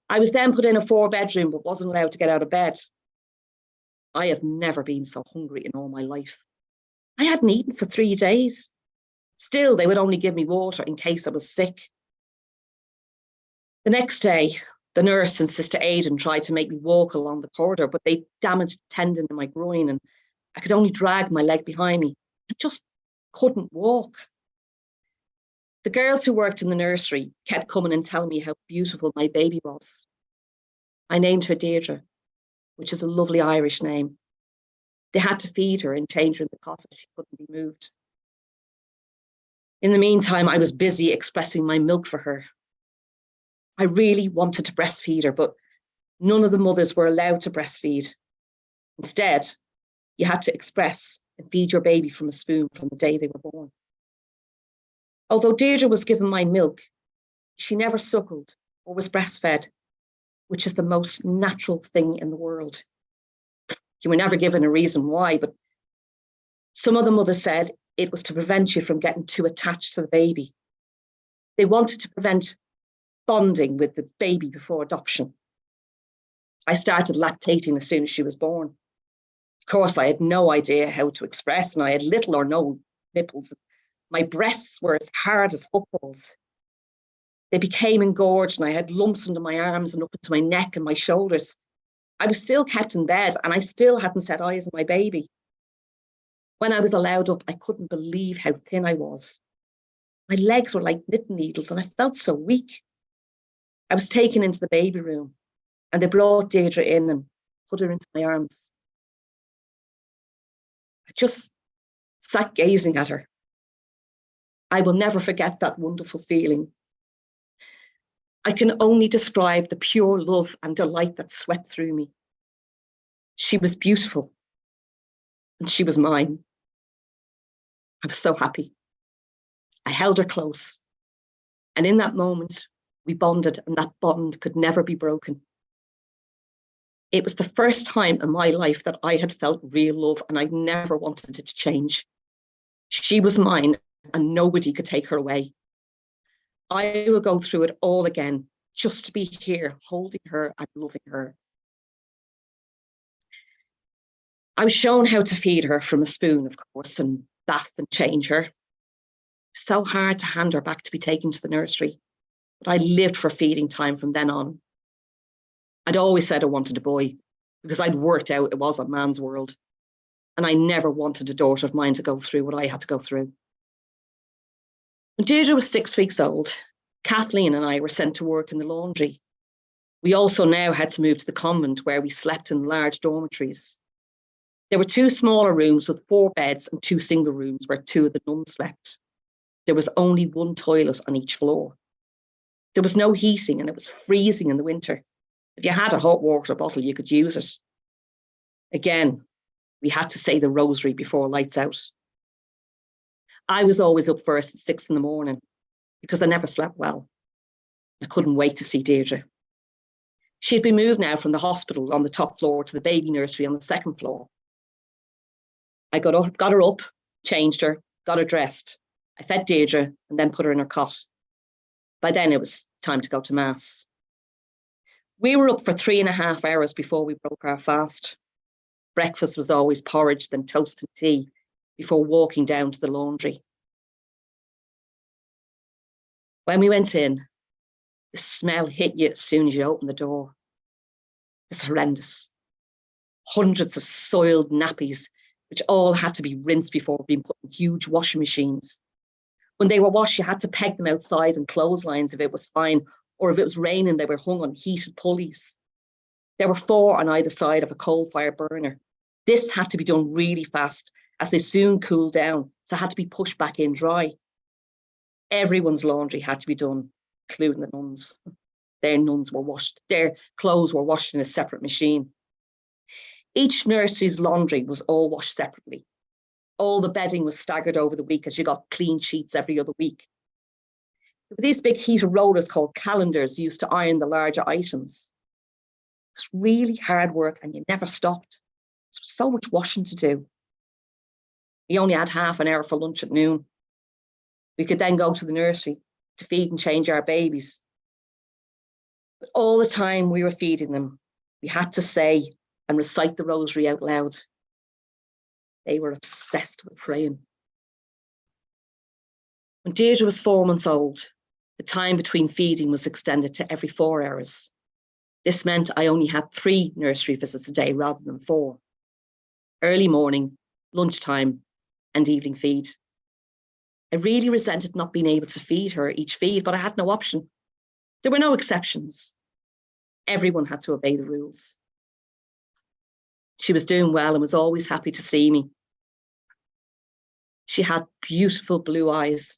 I was then put in a 4-bedroom, but wasn't allowed to get out of bed. I have never been so hungry in all my life. I hadn't eaten for 3 days. Still, they would only give me water in case I was sick. The next day, the nurse and Sister Aidan tried to make me walk along the corridor, but they damaged the tendon in my groin and I could only drag my leg behind me. I just couldn't walk. The girls who worked in the nursery kept coming and telling me how beautiful my baby was. I named her Deirdre, which is a lovely Irish name. They had to feed her and change her in the cot as she couldn't be moved. In the meantime, I was busy expressing my milk for her. I really wanted to breastfeed her, but none of the mothers were allowed to breastfeed. Instead, you had to express and feed your baby from a spoon from the day they were born. Although Deirdre was given my milk, she never suckled or was breastfed, which is the most natural thing in the world. You were never given a reason why, but some of the mothers said it was to prevent you from getting too attached to the baby. They wanted to prevent bonding with the baby before adoption. I started lactating as soon as she was born. Of course, I had no idea how to express, and I had little or no nipples. My breasts were as hard as footballs. They became engorged, and I had lumps under my arms and up into my neck and my shoulders. I was still kept in bed, and I still hadn't set eyes on my baby. When I was allowed up, I couldn't believe how thin I was. My legs were like knitting needles, and I felt so weak. I was taken into the baby room, and they brought Deirdre in and put her into my arms. I just sat gazing at her. I will never forget that wonderful feeling. I can only describe the pure love and delight that swept through me. She was beautiful, and she was mine. I was so happy. I held her close, and in that moment, we bonded, and that bond could never be broken. It was the first time in my life that I had felt real love, and I never wanted it to change. She was mine, and nobody could take her away. I will go through it all again, just to be here, holding her and loving her. I was shown how to feed her from a spoon, of course, and bath and change her. It was so hard to hand her back to be taken to the nursery, but I lived for feeding time from then on. I'd always said I wanted a boy, because I'd worked out it was a man's world, and I never wanted a daughter of mine to go through what I had to go through. When Deirdre was 6 weeks old, Kathleen and I were sent to work in the laundry. We also now had to move to the convent, where we slept in large dormitories. There were 2 smaller rooms with 4 beds and 2 single rooms where 2 of the nuns slept. There was only 1 toilet on each floor. There was no heating, and it was freezing in the winter. If you had a hot water bottle, you could use it. Again, we had to say the rosary before lights out. I was always up first at 6 in the morning because I never slept well. I couldn't wait to see Deirdre. She had been moved now from the hospital on the top floor to the baby nursery on the 2nd floor. I got her up, changed her, got her dressed. I fed Deirdre and then put her in her cot. By then it was time to go to Mass. We were up for 3.5 hours before we broke our fast. Breakfast was always porridge, then toast and tea, before walking down to the laundry. When we went in, the smell hit you as soon as you opened the door. It was horrendous. Hundreds of soiled nappies, which all had to be rinsed before being put in huge washing machines. When they were washed, you had to peg them outside in clotheslines if it was fine, or if it was raining, they were hung on heated pulleys. There were 4 on either side of a coal-fired burner. This had to be done really fast, as they soon cooled down, so it had to be pushed back in dry. Everyone's laundry had to be done, including the nuns. Their clothes were washed in a separate machine. Each nursery's laundry was all washed separately. All the bedding was staggered over the week, as you got clean sheets every other week. There were these big heater rollers called calendars used to iron the larger items. It was really hard work, and you never stopped. There was so much washing to do. We only had half an hour for lunch at noon. We could then go to the nursery to feed and change our babies. But all the time we were feeding them, we had to say and recite the rosary out loud. They were obsessed with praying. When Deirdre was 4 months old, the time between feeding was extended to every 4 hours. This meant I only had 3 nursery visits a day rather than 4. Early morning, lunchtime, and evening feed. I really resented not being able to feed her each feed, but I had no option. There were no exceptions. Everyone had to obey the rules. She was doing well and was always happy to see me. She had beautiful blue eyes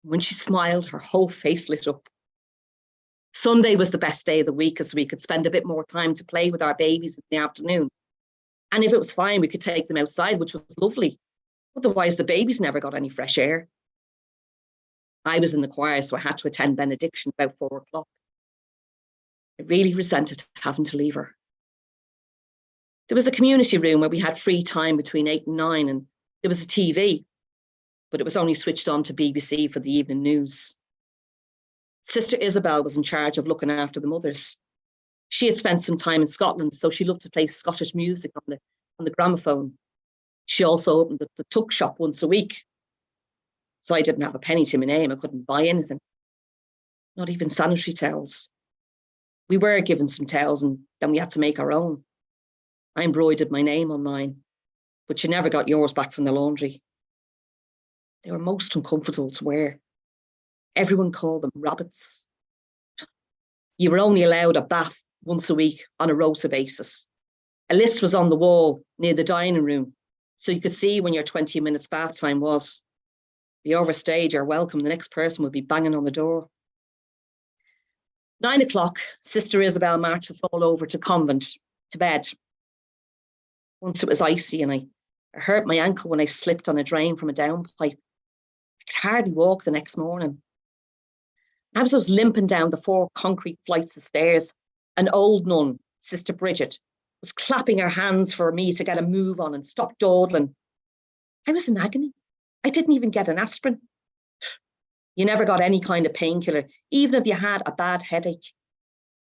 When she smiled, her whole face lit up. Sunday was the best day of the week as we could spend a bit more time to play with our babies in the afternoon. And if it was fine, we could take them outside, which was lovely. Otherwise, the babies never got any fresh air. I was in the choir, so I had to attend benediction about 4 o'clock. I really resented having to leave her. There was a community room where we had free time between 8 and 9, and there was a TV, but it was only switched on to BBC for the evening news. Sister Isabel was in charge of looking after the mothers. She had spent some time in Scotland, so she loved to play Scottish music on the gramophone. She also opened the tuck shop once a week. So I didn't have a penny to my name. I couldn't buy anything, not even sanitary towels. We were given some towels and then we had to make our own. I embroidered my name on mine, but you never got yours back from the laundry. They were most uncomfortable to wear. Everyone called them rabbits. You were only allowed a bath once a week on a rota basis. A list was on the wall near the dining room, so you could see when your 20 minutes bath time was. If you overstayed your welcome, the next person would be banging on the door. 9 o'clock, Sister Isabel marched us all over to convent, to bed. Once it was icy and I hurt my ankle when I slipped on a drain from a downpipe. I could hardly walk the next morning. As I was limping down the 4 concrete flights of stairs, an old nun, Sister Bridget, was clapping her hands for me to get a move on and stop dawdling. I was in agony. I didn't even get an aspirin. You never got any kind of painkiller, even if you had a bad headache.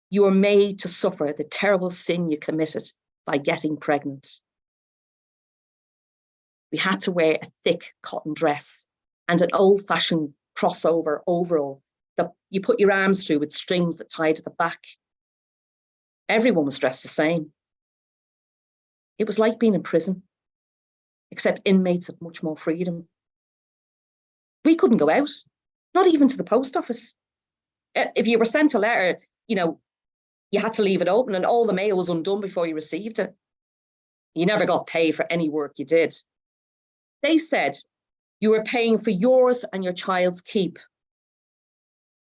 You were made to suffer the terrible sin you committed by getting pregnant. We had to wear a thick cotton dress and an old-fashioned crossover overall that you put your arms through with strings that tied at the back. Everyone was dressed the same. It was like being in prison, except inmates had much more freedom. We couldn't go out, not even to the post office. If you were sent a letter, you had to leave it open and all the mail was undone before you received it. You never got paid for any work you did. They said you were paying for yours and your child's keep.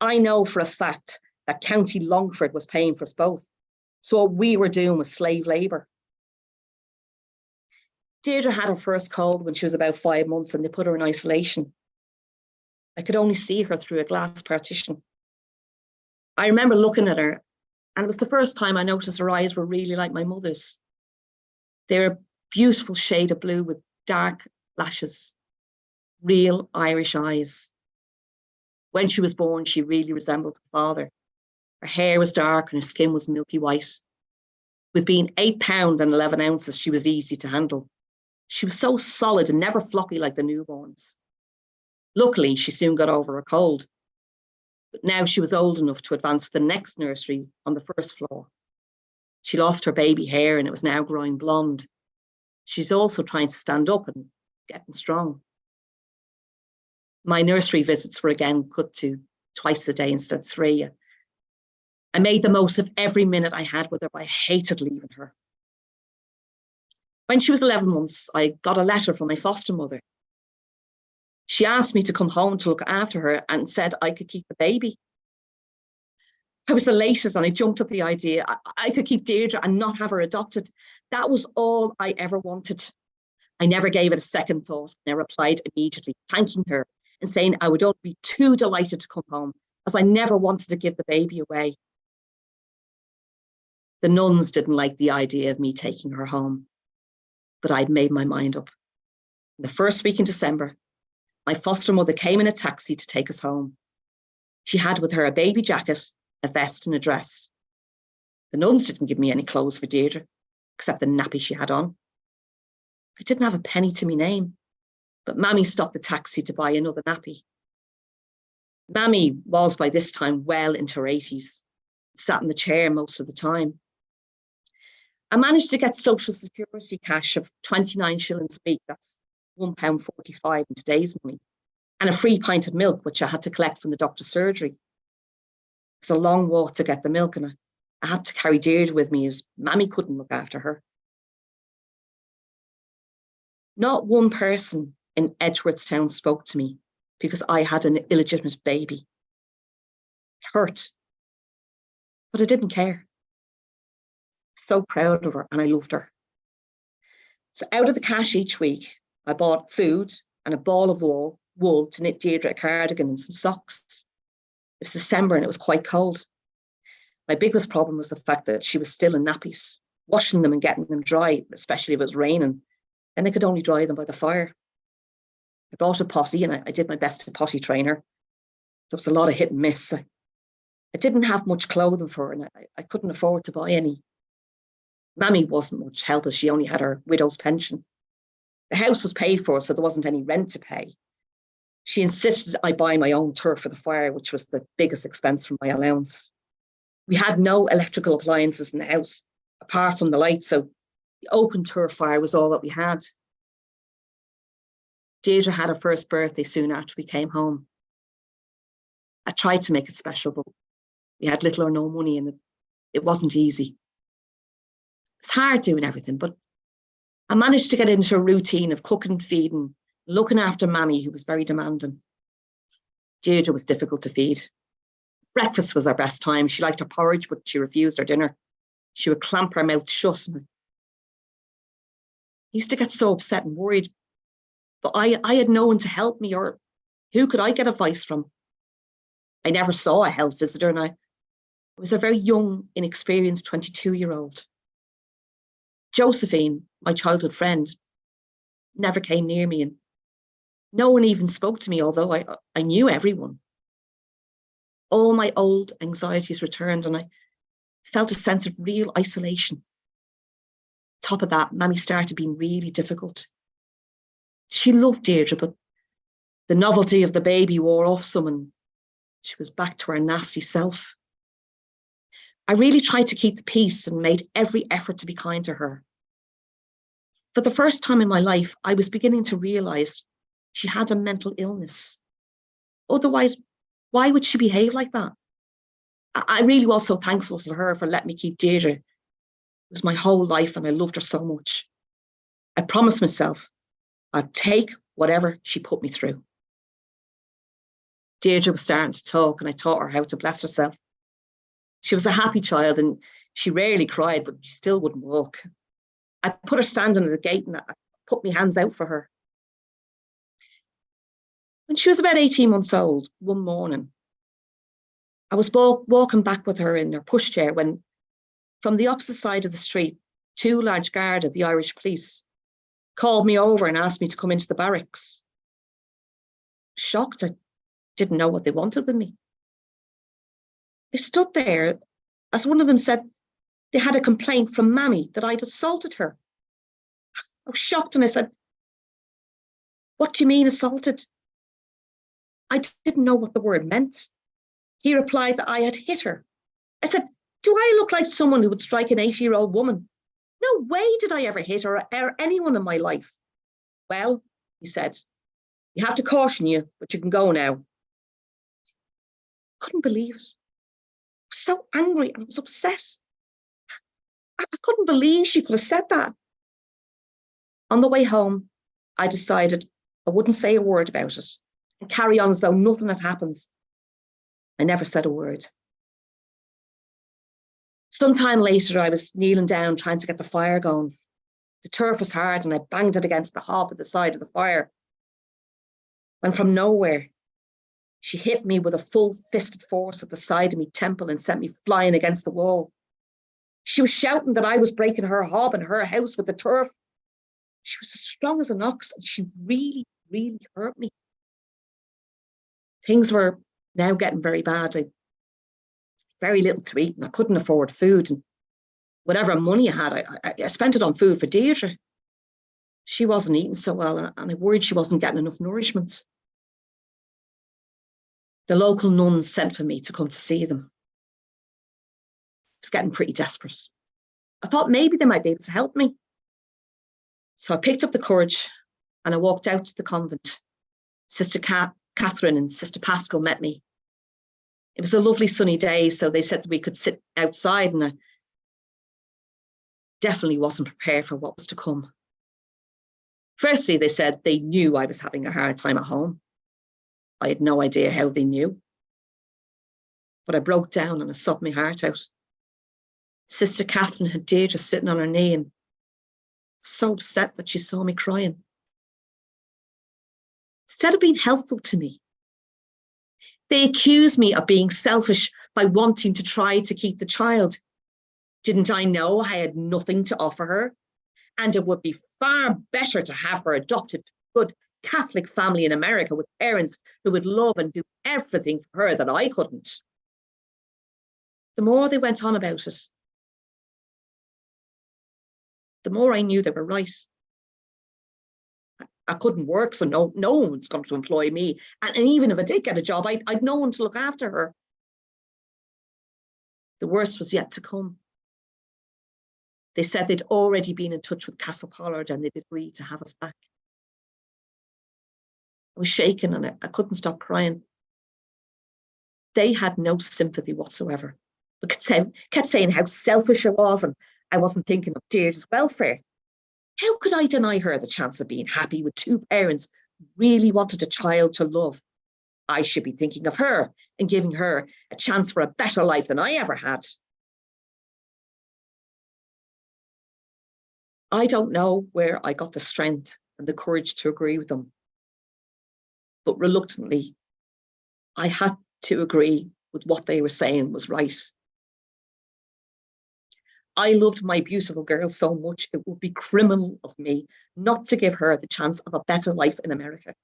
I know for a fact that County Longford was paying for us both. So what we were doing was slave labour. Deirdre had her first cold when she was about 5 months and they put her in isolation. I could only see her through a glass partition. I remember looking at her, and it was the first time I noticed her eyes were really like my mother's. They were a beautiful shade of blue with dark lashes, real Irish eyes. When she was born, she really resembled her father. Her hair was dark and her skin was milky white. With being 8 pounds and 11 ounces, she was easy to handle. She was so solid and never floppy like the newborns. Luckily, she soon got over a cold. But now she was old enough to advance to the next nursery on the first floor. She lost her baby hair and it was now growing blonde. She's also trying to stand up and getting strong. My nursery visits were again cut to twice a day instead of 3. I made the most of every minute I had with her, but I hated leaving her. When she was 11 months, I got a letter from my foster mother. She asked me to come home to look after her and said I could keep the baby. I was elated and I jumped at the idea. I could keep Deirdre and not have her adopted. That was all I ever wanted. I never gave it a second thought and I replied immediately, thanking her and saying I would only be too delighted to come home as I never wanted to give the baby away. The nuns didn't like the idea of me taking her home, but I'd made my mind up. The first week in December, my foster mother came in a taxi to take us home. She had with her a baby jacket, a vest and a dress. The nuns didn't give me any clothes for Deirdre, except the nappy she had on. I didn't have a penny to my name, but Mammy stopped the taxi to buy another nappy. Mammy was by this time well into her 80s, sat in the chair most of the time. I managed to get social security cash of 29 shillings a week, that's £1.45 in today's money, and a free pint of milk, which I had to collect from the doctor's surgery. It was a long walk to get the milk, and I had to carry Deirdre with me as Mammy couldn't look after her. Not one person in Edgeworthstown spoke to me because I had an illegitimate baby. It hurt, but I didn't care. So proud of her, and I loved her. So out of the cash each week, I bought food and a ball of wool to knit Deirdre a cardigan and some socks. It was December and it was quite cold. My biggest problem was the fact that she was still in nappies, washing them and getting them dry, especially if it was raining. And I could only dry them by the fire. I brought a potty and I did my best to potty train her. There was a lot of hit and miss. I didn't have much clothing for her and I couldn't afford to buy any. Mammy wasn't much help as she only had her widow's pension. The house was paid for, so there wasn't any rent to pay. She insisted I buy my own turf for the fire, which was the biggest expense from my allowance. We had no electrical appliances in the house, apart from the lights, so the open turf fire was all that we had. Deirdre had her first birthday soon after we came home. I tried to make it special, but we had little or no money and it wasn't easy. It was hard doing everything, but I managed to get into a routine of cooking, feeding, looking after Mammy, who was very demanding. Deirdre was difficult to feed. Breakfast was our best time. She liked her porridge, but she refused her dinner. She would clamp her mouth shut. And I used to get so upset and worried. But I had no one to help me, or who could I get advice from? I never saw a health visitor, and I was a very young, inexperienced 22-year-old. Josephine, my childhood friend, never came near me, and no one even spoke to me, although I knew everyone. All my old anxieties returned, and I felt a sense of real isolation. Top of that, Mammy started being really difficult. She loved Deirdre, but the novelty of the baby wore off some, and she was back to her nasty self. I really tried to keep the peace and made every effort to be kind to her. For the first time in my life, I was beginning to realise she had a mental illness. Otherwise, why would she behave like that? I really was so thankful to her for letting me keep Deirdre. It was my whole life and I loved her so much. I promised myself I'd take whatever she put me through. Deirdre was starting to talk and I taught her how to bless herself. She was a happy child and she rarely cried, but she still wouldn't walk. I put her standing at the gate and I put my hands out for her. When she was about 18 months old, one morning, I was walking back with her in her pushchair when, from the opposite side of the street, two large guards of the Irish police called me over and asked me to come into the barracks. Shocked, I didn't know what they wanted with me. I stood there as one of them said they had a complaint from Mammy that I'd assaulted her. I was shocked and I said, "What do you mean assaulted?" I didn't know what the word meant. He replied that I had hit her. I said, "Do I look like someone who would strike an 80-year-old woman? No way did I ever hit her or anyone in my life." "Well," he said, "you have to caution you, but you can go now." I couldn't believe it. I was so angry and I was upset. I couldn't believe she could have said that. On the way home, I decided I wouldn't say a word about it and carry on as though nothing had happened. I never said a word. Sometime later, I was kneeling down trying to get the fire going. The turf was hard and I banged it against the hob at the side of the fire. When from nowhere, she hit me with a full-fisted force at the side of my temple and sent me flying against the wall. She was shouting that I was breaking her hob and her house with the turf. She was as strong as an ox and she really, really hurt me. Things were now getting very bad. I had very little to eat and I couldn't afford food. And whatever money I had, I spent it on food for Deirdre. She wasn't eating so well and I worried she wasn't getting enough nourishment. The local nuns sent for me to come to see them. I was getting pretty desperate. I thought maybe they might be able to help me. So I picked up the courage and I walked out to the convent. Sister Catherine and Sister Pascal met me. It was a lovely sunny day, so they said that we could sit outside, and I definitely wasn't prepared for what was to come. Firstly, they said they knew I was having a hard time at home. I had no idea how they knew. But I broke down and I sobbed my heart out. Sister Catherine had Deirdre sitting on her knee and so upset that she saw me crying. Instead of being helpful to me, they accused me of being selfish by wanting to try to keep the child. Didn't I know I had nothing to offer her? And it would be far better to have her adopted to a good Catholic family in America with parents who would love and do everything for her that I couldn't. The more they went on about it, the more I knew they were right. I couldn't work, so no one's going to employ me. And even if I did get a job, I'd no one to look after her. The worst was yet to come. They said they'd already been in touch with Castle Pollard and they'd agreed to have us back. I was shaken and I couldn't stop crying. They had no sympathy whatsoever, but kept saying how selfish I was and I wasn't thinking of Deirdre's welfare. How could I deny her the chance of being happy with two parents who really wanted a child to love? I should be thinking of her and giving her a chance for a better life than I ever had. I don't know where I got the strength and the courage to agree with them, but reluctantly, I had to agree with what they were saying was right. I loved my beautiful girl so much, it would be criminal of me not to give her the chance of a better life in America.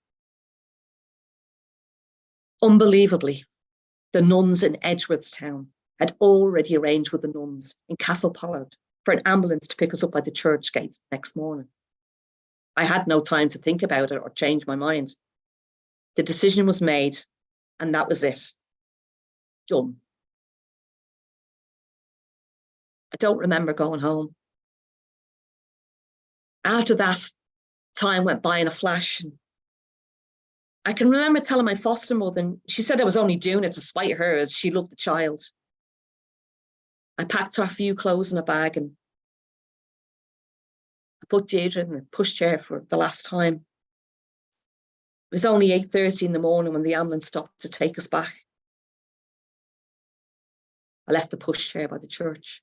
Unbelievably, the nuns in Edgeworthstown had already arranged with the nuns in Castle Pollard for an ambulance to pick us up by the church gates the next morning. I had no time to think about it or change my mind. The decision was made, and that was it. Done. I don't remember going home. After that, time went by in a flash. And I can remember telling my foster mother, and she said I was only doing it to spite her as she loved the child. I packed her a few clothes in a bag and I put Deirdre in a pushchair for the last time. It was only 8:30 in the morning when the ambulance stopped to take us back. I left the pushchair by the church.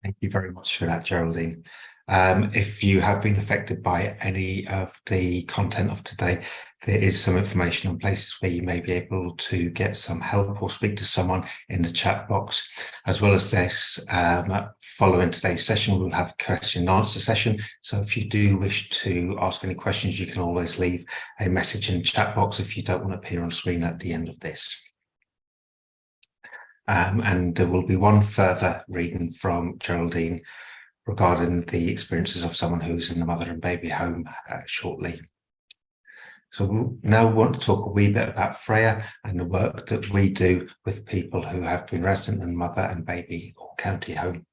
Thank you very much for that, Geraldine. If you have been affected by any of the content of today, there is some information on places where you may be able to get some help or speak to someone in the chat box. As well as this, following today's session, we'll have a question and answer session. So if you do wish to ask any questions, you can always leave a message in the chat box if you don't want to appear on screen at the end of this. And there will be one further reading from Geraldine regarding the experiences of someone who's in the mother and baby home shortly. So we'll now want to talk a wee bit about Fréa and the work that we do with people who have been resident in mother and baby or county home.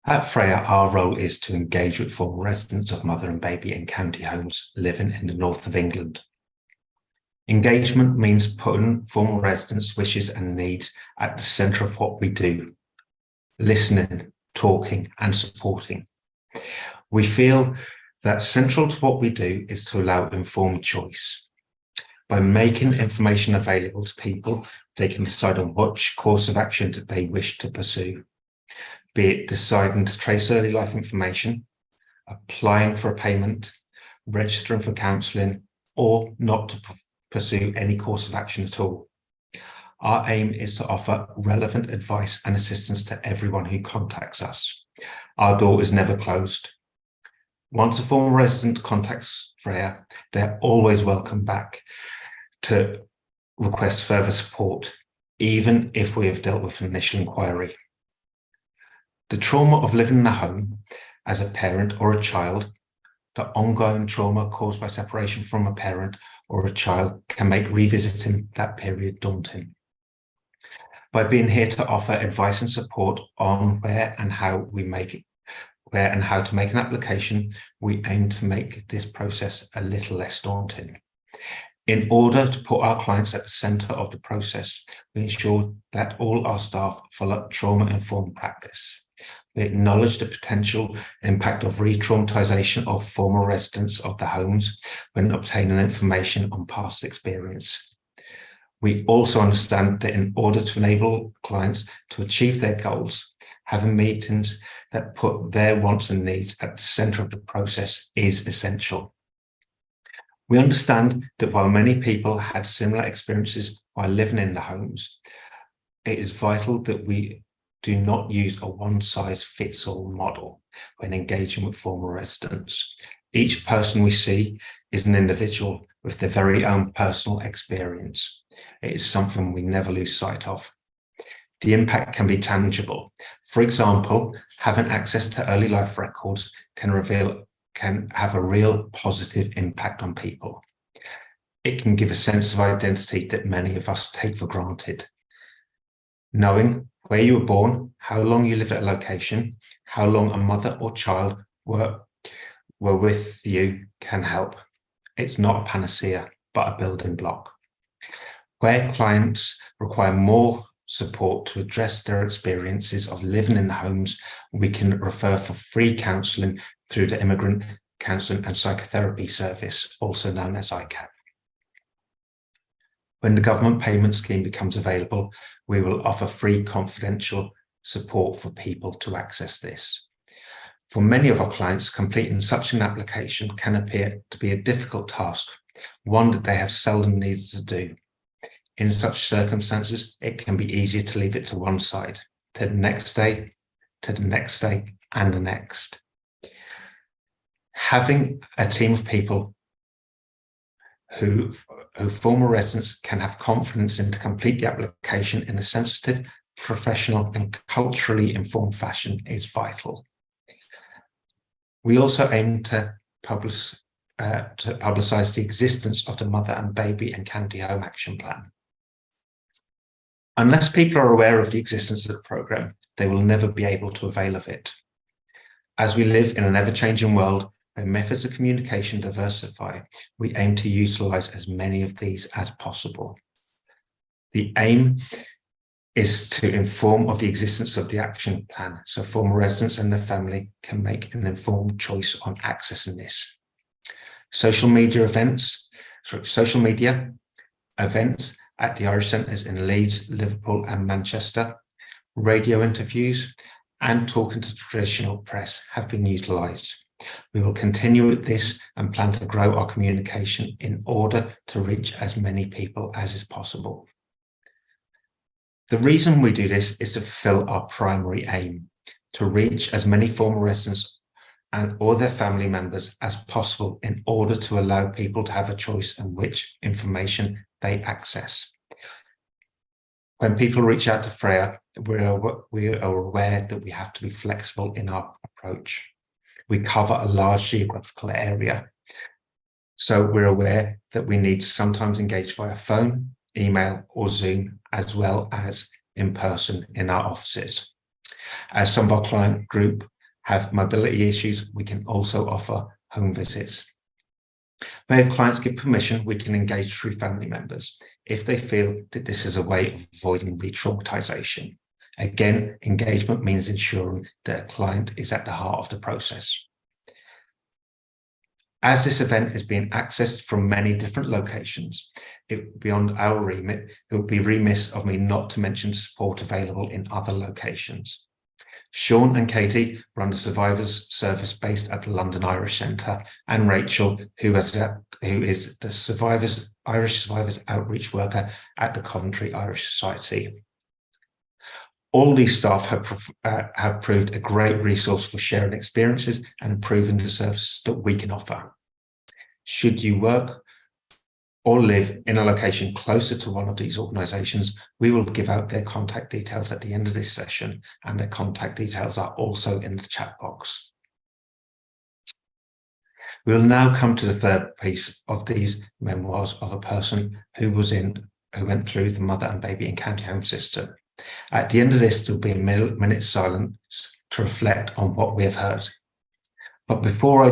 At Fréa, our role is to engage with former residents of mother and baby in county homes living in the north of England. Engagement means putting former residents' wishes and needs at the centre of what we do, listening, talking and supporting. We feel that central to what we do is to allow informed choice. By making information available to people, they can decide on which course of action that they wish to pursue, be it deciding to trace early life information, applying for a payment, registering for counselling, or not to pursue any course of action at all. Our aim is to offer relevant advice and assistance to everyone who contacts us. Our door is never closed. Once a former resident contacts Fréa, they're always welcome back to request further support, even if we have dealt with an initial inquiry. The trauma of living in a home as a parent or a child, the ongoing trauma caused by separation from a parent or a child can make revisiting that period daunting. By being here to offer advice and support on where and how to make an application, we aim to make this process a little less daunting. In order to put our clients at the centre of the process, we ensure that all our staff follow trauma-informed practice. We acknowledge the potential impact of re-traumatisation of former residents of the homes when obtaining information on past experience. We also understand that in order to enable clients to achieve their goals, having meetings that put their wants and needs at the centre of the process is essential. We understand that while many people had similar experiences while living in the homes, it is vital that we do not use a one-size-fits-all model when engaging with former residents. Each person we see is an individual with their very own personal experience. It is something we never lose sight of. The impact can be tangible. For example, having access to early life records can have a real positive impact on people. It can give a sense of identity that many of us take for granted. Knowing where you were born, how long you lived at a location, how long a mother or child were with you can help. It's not a panacea, but a building block. Where clients require more support to address their experiences of living in the homes, we can refer for free counselling through the Immigrant Counselling and Psychotherapy Service, also known as ICAP. When the government payment scheme becomes available, we will offer free confidential support for people to access this. For many of our clients, completing such an application can appear to be a difficult task, one that they have seldom needed to do. In such circumstances, it can be easier to leave it to one side, to the next day, to the next day, and the next. Having a team of people who former residents can have confidence in to complete the application in a sensitive, professional, and culturally informed fashion is vital. We also aim to publicise the existence of the Mother and Baby and County Home Action Plan. Unless people are aware of the existence of the programme, they will never be able to avail of it. As we live in an ever-changing world where methods of communication diversify, we aim to utilise as many of these as possible. The aim is to inform of the existence of the action plan so former residents and their family can make an informed choice on accessing this. Social media events at the Irish Centres in Leeds, Liverpool and Manchester, radio interviews and talking to traditional press have been utilised. We will continue with this and plan to grow our communication in order to reach as many people as is possible. The reason we do this is to fulfill our primary aim, to reach as many former residents or their family members as possible in order to allow people to have a choice in which information they access. When people reach out to Fréa, we are aware that we have to be flexible in our approach. We cover a large geographical area, so we're aware that we need to sometimes engage via phone, email or Zoom, as well as in person in our offices. As some of our client group have mobility issues, we can also offer home visits. Where clients give permission, we can engage through family members if they feel that this is a way of avoiding re-traumatisation. Again, engagement means ensuring that a client is at the heart of the process. As this event is being accessed from many different locations, beyond our remit, it would be remiss of me not to mention support available in other locations. Sean and Katie run the Survivors Service based at the London Irish Centre, and Rachel, who is the Irish Survivors Outreach Worker at the Coventry Irish Society. All these staff have proved a great resource for sharing experiences and improving the services that we can offer. Should you work or live in a location closer to one of these organisations, we will give out their contact details at the end of this session, and their contact details are also in the chat box. We will now come to the third piece of these memoirs of a person who went through the Mother and Baby and County Home system. At the end of this, there will be a minute's silence to reflect on what we have heard. But before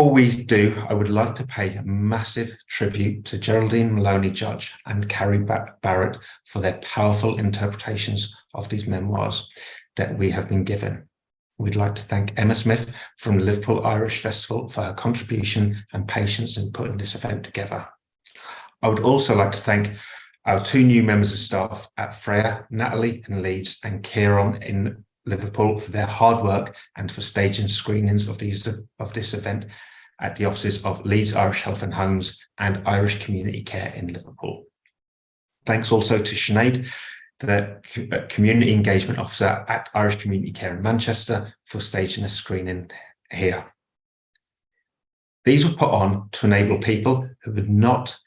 we do, I would like to pay a massive tribute to Geraldine Maloney Judge and Carrie Barrett for their powerful interpretations of these memoirs. that we have been given. We'd like to thank Emma Smith from the Liverpool Irish Festival for her contribution and patience in putting this event together. I would also like to thank our two new members of staff at Fréa, Natalie in Leeds and Ciarán in Liverpool for their hard work and for staging screenings of this event at the offices of Leeds Irish Health and Homes and Irish Community Care in Liverpool. Thanks also to Sinead, the Community Engagement Officer at Irish Community Care in Manchester, for staging a screening here. These were put on to enable people who would not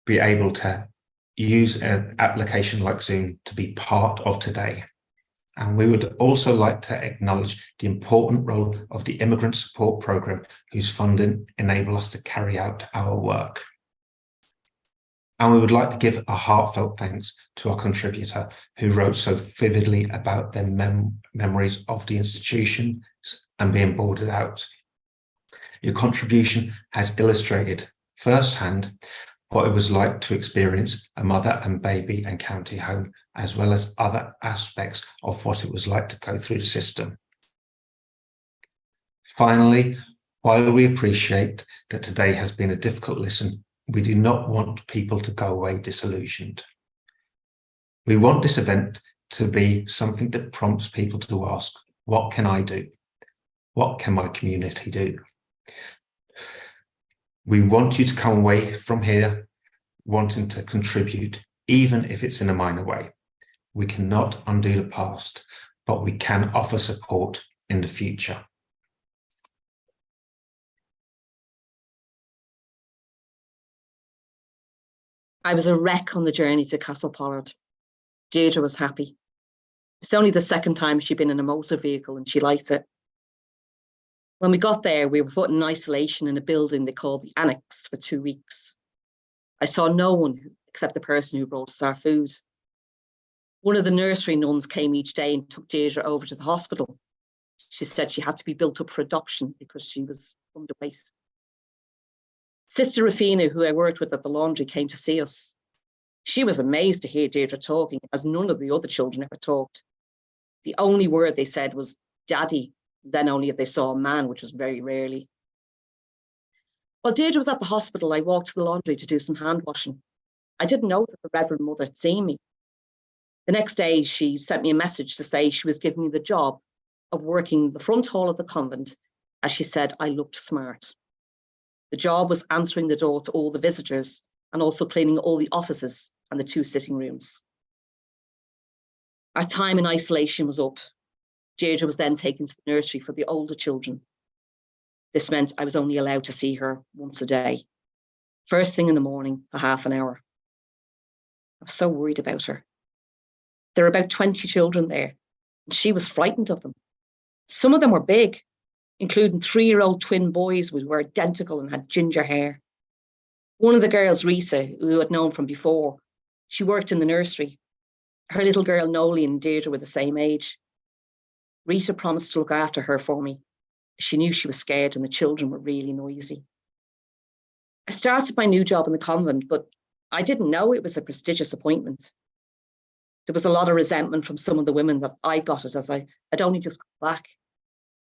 be able to use an application like Zoom to be part of today. And we would also like to acknowledge the important role of the Immigrant Support Programme, whose funding enable us to carry out our work. And we would like to give a heartfelt thanks to our contributor who wrote so vividly about their memories of the institution and being boarded out. Your contribution has illustrated firsthand what it was like to experience a mother and baby and county home, as well as other aspects of what it was like to go through the system. Finally, while we appreciate that today has been a difficult listen, we do not want people to go away disillusioned. We want this event to be something that prompts people to ask, what can I do? What can my community do? We want you to come away from here wanting to contribute, even if it's in a minor way. We cannot undo the past, but we can offer support in the future. I was a wreck on the journey to Castlepollard. Deirdre was happy. It's only the second time she'd been in a motor vehicle and she liked it. When we got there, we were put in isolation in a building they called the Annex for 2 weeks. I saw no one except the person who brought us our food. One of the nursery nuns came each day and took Deirdre over to the hospital. She said she had to be built up for adoption because she was underweight. Sister Rafina, who I worked with at the laundry, came to see us. She was amazed to hear Deirdre talking, as none of the other children ever talked. The only word they said was "daddy," then only if they saw a man, which was very rarely. While Deirdre was at the hospital, I walked to the laundry to do some hand washing. I didn't know that the Reverend Mother had seen me. The next day, she sent me a message to say she was giving me the job of working the front hall of the convent, as she said I looked smart. The job was answering the door to all the visitors and also cleaning all the offices and the 2 sitting rooms. Our time in isolation was up. Deirdre was then taken to the nursery for the older children. This meant I was only allowed to see her once a day, first thing in the morning for half an hour. I was so worried about her. There were about 20 children there, and she was frightened of them. Some of them were big, including 3-year-old twin boys who were identical and had ginger hair. One of the girls, Rita, who I'd known from before, she worked in the nursery. Her little girl, Noli, and Deirdre were the same age. Rita promised to look after her for me. She knew she was scared and the children were really noisy. I started my new job in the convent, but I didn't know it was a prestigious appointment. There was a lot of resentment from some of the women that I got it, as I'd only just come back.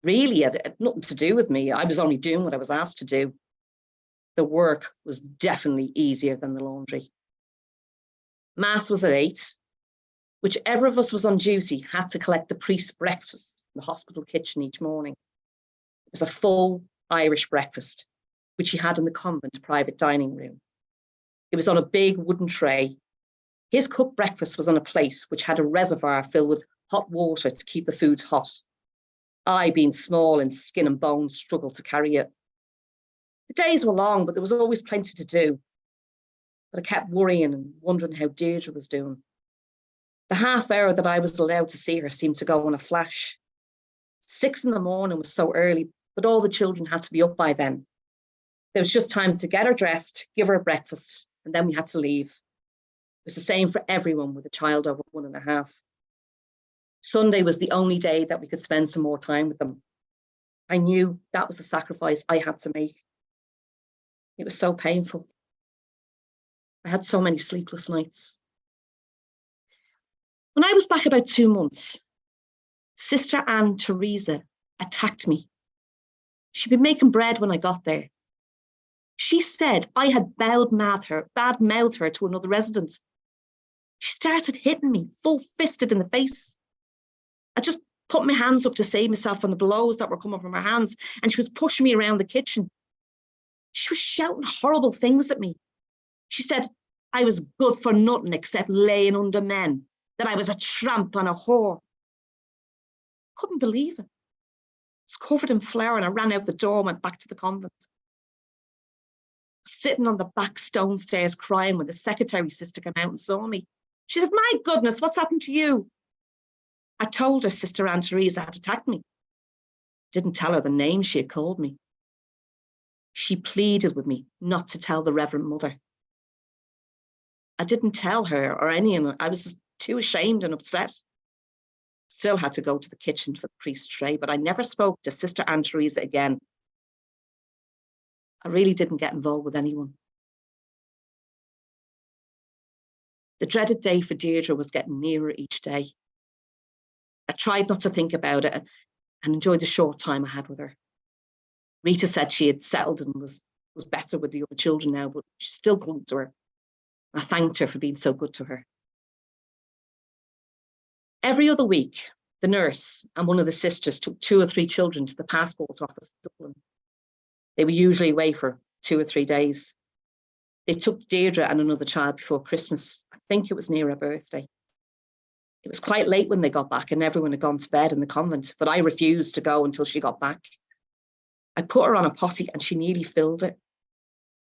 Really, it had nothing to do with me. I was only doing what I was asked to do. The work was definitely easier than the laundry. Mass was at 8. Whichever of us was on duty had to collect the priest's breakfast in the hospital kitchen each morning. It was a full Irish breakfast, which he had in the convent private dining room. It was on a big wooden tray. His cooked breakfast was on a plate which had a reservoir filled with hot water to keep the foods hot. I, being small in skin and bones, struggled to carry it. The days were long, but there was always plenty to do. But I kept worrying and wondering how Deirdre was doing. The half hour that I was allowed to see her seemed to go in a flash. 6 in the morning was so early, but all the children had to be up by then. There was just time to get her dressed, give her breakfast, and then we had to leave. It was the same for everyone with a child over 1.5. Sunday was the only day that we could spend some more time with them. I knew that was a sacrifice I had to make. It was so painful. I had so many sleepless nights. When I was back about 2 months, Sister Anne Teresa attacked me. She'd been making bread when I got there. She said I had bad-mouthed her to another resident. She started hitting me, full-fisted in the face. I just put my hands up to save myself from the blows that were coming from her hands, and she was pushing me around the kitchen. She was shouting horrible things at me. She said I was good for nothing except laying under men, that I was a tramp and a whore. Couldn't believe it. I was covered in flour and I ran out the door and went back to the convent. I was sitting on the back stone stairs crying when the secretary sister came out and saw me. She said, "My goodness, what's happened to you?" I told her Sister Anne Teresa had attacked me. Didn't tell her the name she had called me. She pleaded with me not to tell the Reverend Mother. I didn't tell her or anyone. I was too ashamed and upset. Still had to go to the kitchen for the priest's tray, but I never spoke to Sister Anne Teresa again. I really didn't get involved with anyone. The dreaded day for Deirdre was getting nearer each day. I tried not to think about it and enjoy the short time I had with her. Rita said she had settled and was better with the other children now, but she still clung to her. I thanked her for being so good to her. Every other week, the nurse and one of the sisters took 2 or 3 children to the passport office in Dublin. They were usually away for 2 or 3 days. They took Deirdre and another child before Christmas. I think it was near her birthday. It was quite late when they got back and everyone had gone to bed in the convent, but I refused to go until she got back. I put her on a potty and she nearly filled it.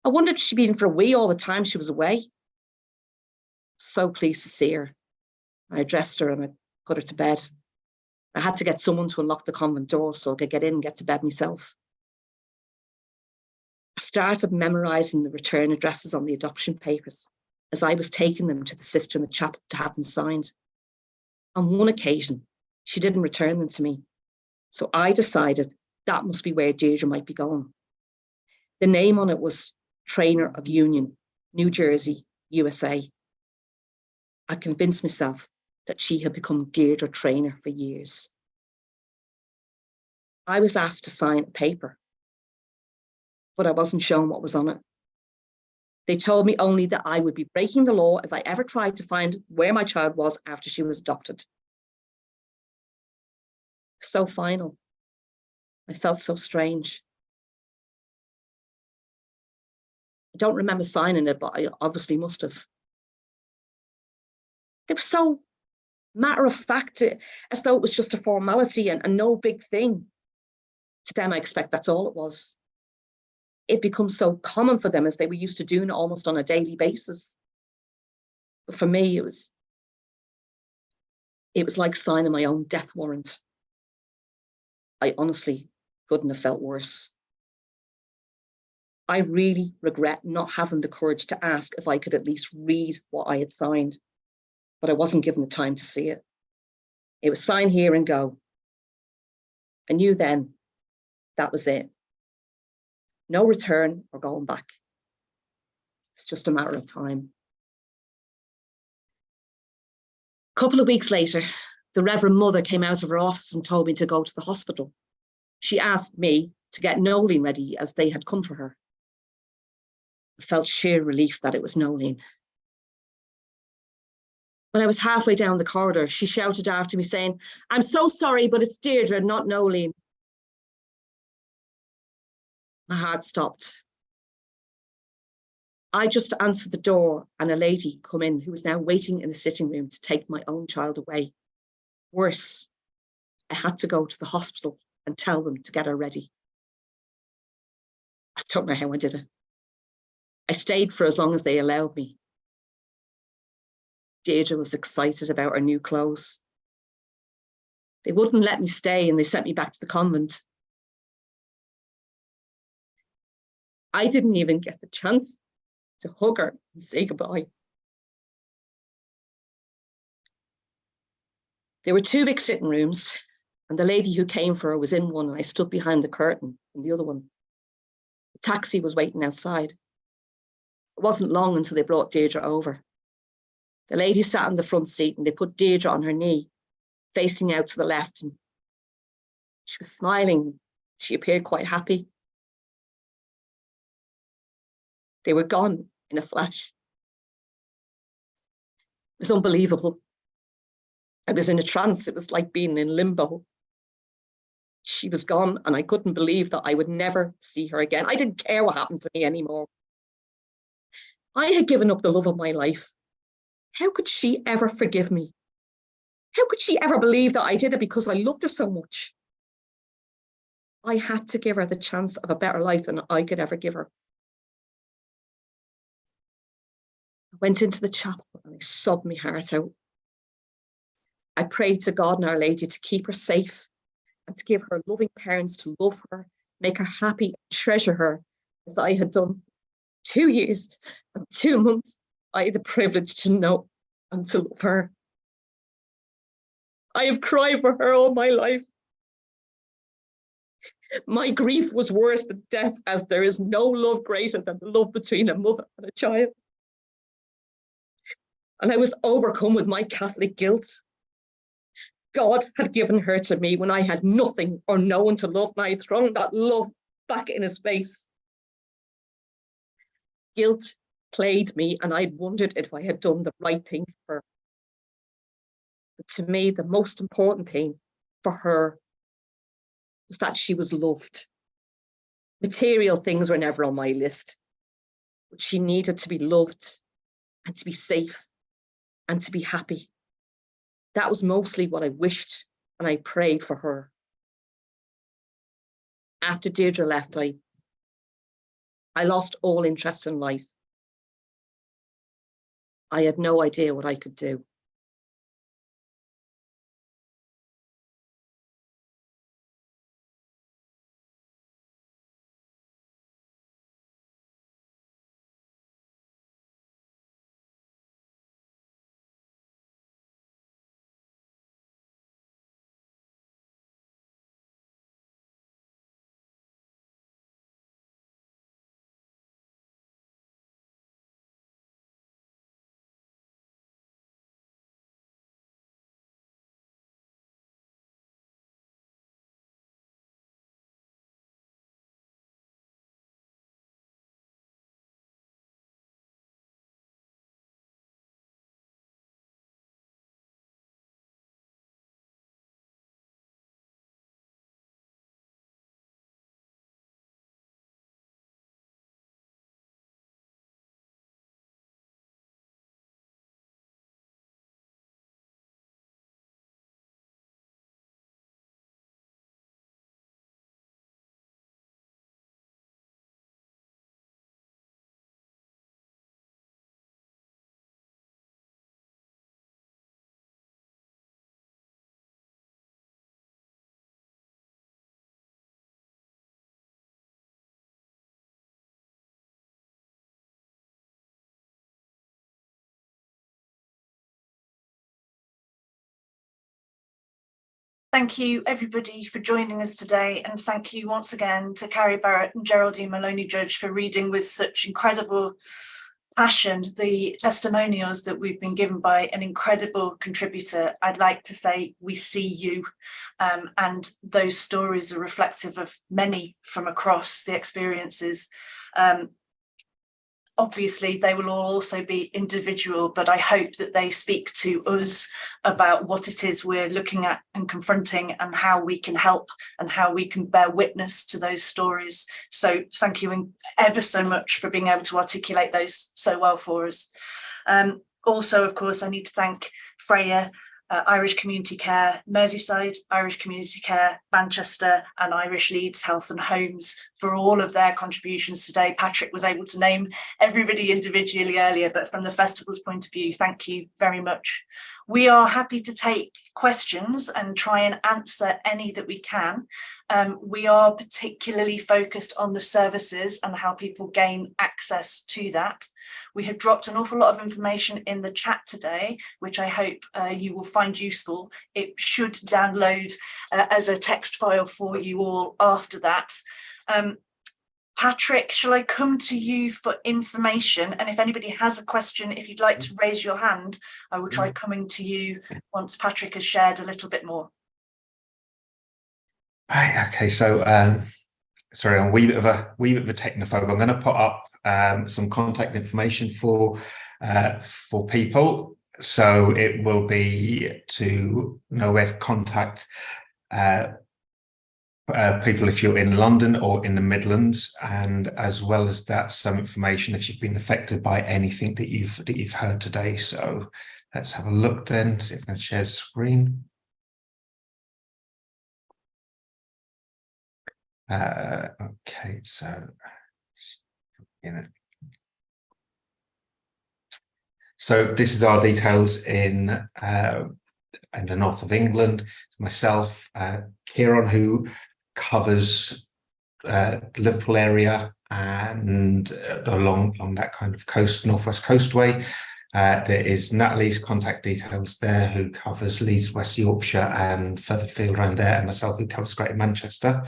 I wondered if she'd been for a wee all the time she was away. So pleased to see her. I dressed her and I put her to bed. I had to get someone to unlock the convent door so I could get in and get to bed myself. I started memorising the return addresses on the adoption papers as I was taking them to the sister in the chapel to have them signed. On one occasion, she didn't return them to me, so I decided that must be where Deirdre might be going. The name on it was Trainer of Union, New Jersey, USA. I convinced myself that she had become Deirdre Trainer for years. I was asked to sign a paper, but I wasn't shown what was on it. They told me only that I would be breaking the law if I ever tried to find where my child was after she was adopted. So final. I felt so strange. I don't remember signing it, but I obviously must have. They were so matter of fact, as though it was just a formality and no big thing. To them, I expect that's all it was. It becomes so common for them as they were used to doing it almost on a daily basis. But for me, it was like signing my own death warrant. I honestly couldn't have felt worse. I really regret not having the courage to ask if I could at least read what I had signed, but I wasn't given the time to see it. It was sign here and go. I knew then that was it. No return or going back. It's just a matter of time. A couple of weeks later, the Reverend Mother came out of her office and told me to go to the hospital. She asked me to get Nolene ready as they had come for her. I felt sheer relief that it was Nolene. When I was halfway down the corridor, she shouted after me saying, "I'm so sorry, but it's Deirdre, not Nolene." My heart stopped. I just answered the door and a lady come in who was now waiting in the sitting room to take my own child away. Worse, I had to go to the hospital and tell them to get her ready. I don't know how I did it. I stayed for as long as they allowed me. Deirdre was excited about her new clothes. They wouldn't let me stay and they sent me back to the convent. I didn't even get the chance to hug her and say goodbye. There were 2 big sitting rooms, and the lady who came for her was in one, and I stood behind the curtain in the other one. The taxi was waiting outside. It wasn't long until they brought Deirdre over. The lady sat in the front seat and they put Deirdre on her knee, facing out to the left, and She was smiling. She appeared quite happy. They were gone in a flash. It was unbelievable. I was in a trance. It was like being in limbo. She was gone, and I couldn't believe that I would never see her again. I didn't care what happened to me anymore. I had given up the love of my life. How could she ever forgive me? How could she ever believe that I did it because I loved her so much? I had to give her the chance of a better life than I could ever give her. I went into the chapel and I sobbed my heart out. I prayed to God and Our Lady to keep her safe and to give her loving parents to love her, make her happy, and treasure her as I had done. 2 years and 2 months, I had the privilege to know and to love her. I have cried for her all my life. My grief was worse than death, as there is no love greater than the love between a mother and a child. And I was overcome with my Catholic guilt. God had given her to me when I had nothing or no one to love, and I had thrown that love back in his face. Guilt plagued me, and I'd wondered if I had done the right thing for her. But to me, the most important thing for her was that she was loved. Material things were never on my list, but she needed to be loved and to be safe and to be happy. That was mostly what I wished and I prayed for her. After Deirdre left, I lost all interest in life. I had no idea what I could do. Thank you everybody for joining us today, and thank you once again to Carrie Barrett and Geraldine Maloney Judge for reading with such incredible passion the testimonials that we've been given by an incredible contributor. I'd like to say we see you, and those stories are reflective of many from across the experiences. Obviously, they will all also be individual, but I hope that they speak to us about what it is we're looking at and confronting and how we can help and how we can bear witness to those stories. So thank you ever so much for being able to articulate those so well for us. Also, of course, I need to thank Fréa, Irish Community Care Merseyside, Irish Community Care Manchester and Irish Leeds Health and Homes for all of their contributions today. Patrick was able to name everybody individually earlier, but from the festival's point of view, thank you very much. We are happy to take questions and try and answer any that we can. We are particularly focused on the services and how people gain access to that. We have dropped an awful lot of information in the chat today, which I hope you will find useful. It should download as a text file for you all after that. Patrick, shall I come to you for information? And if anybody has a question, if you'd like to raise your hand, I will try coming to you once Patrick has shared a little bit more. Right, okay, so sorry, I'm a wee bit of a technophobe. I'm going to put up some contact information for people. So it will be to know where to contact people if you're in London or in the Midlands, and as well as that, some information if you've been affected by anything that you've heard today. So let's have a look then, see if I can share the screen. Okay, so so this is our details in the north of England. Myself, Ciarán, who covers the Liverpool area and along that kind of northwest coastway. There is Natalie's contact details there, who covers Leeds, West Yorkshire and further afield around there, and myself, who covers Greater Manchester.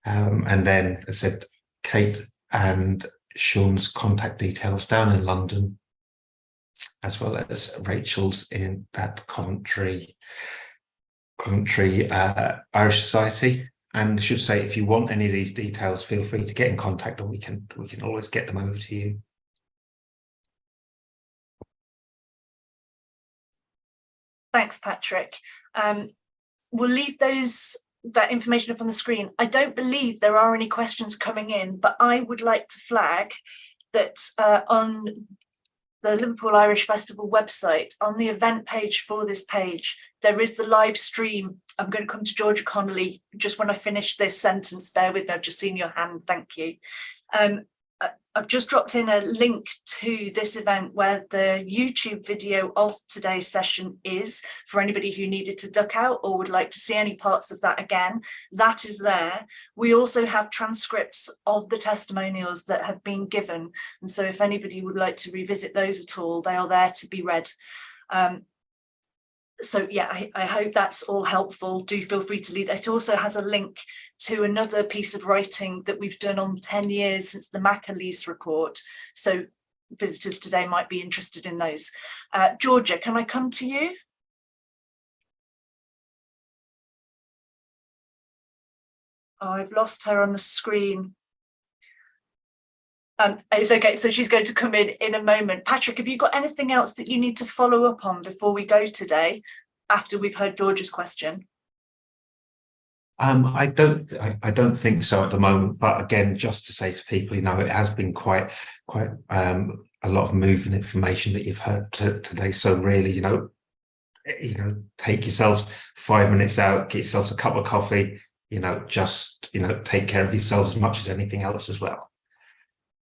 And then, as I said, Kate and Sean's contact details down in London, as well as Rachel's in that Coventry Irish Society. And I should say, if you want any of these details, feel free to get in contact, and we can always get them over to you. Thanks, Patrick. We'll leave that information up on the screen. I don't believe there are any questions coming in, but I would like to flag that on the Liverpool Irish Festival website, on the event page for this page, there is the live stream. I'm going to come to Ciarán Connolly just when I finish this sentence. Bear with me, I've just seen your hand, thank you. I've just dropped in a link to this event where the YouTube video of today's session is, for anybody who needed to duck out or would like to see any parts of that again. That is there. We also have transcripts of the testimonials that have been given. And so if anybody would like to revisit those at all, they are there to be read. So yeah, I hope that's all helpful. Do feel free to leave. It also has a link to another piece of writing that we've done on 10 years since the Macaleese report. So visitors today might be interested in those. Georgia, can I come to you? Oh, I've lost her on the screen. It's okay, so she's going to come in a moment. Patrick, have you got anything else that you need to follow up on before we go today, after we've heard George's question? I don't think so at the moment, but again, just to say to people, it has been quite a lot of moving information that you've heard today. So really, take yourselves 5 minutes out, get yourselves a cup of coffee, just take care of yourselves as much as anything else as well.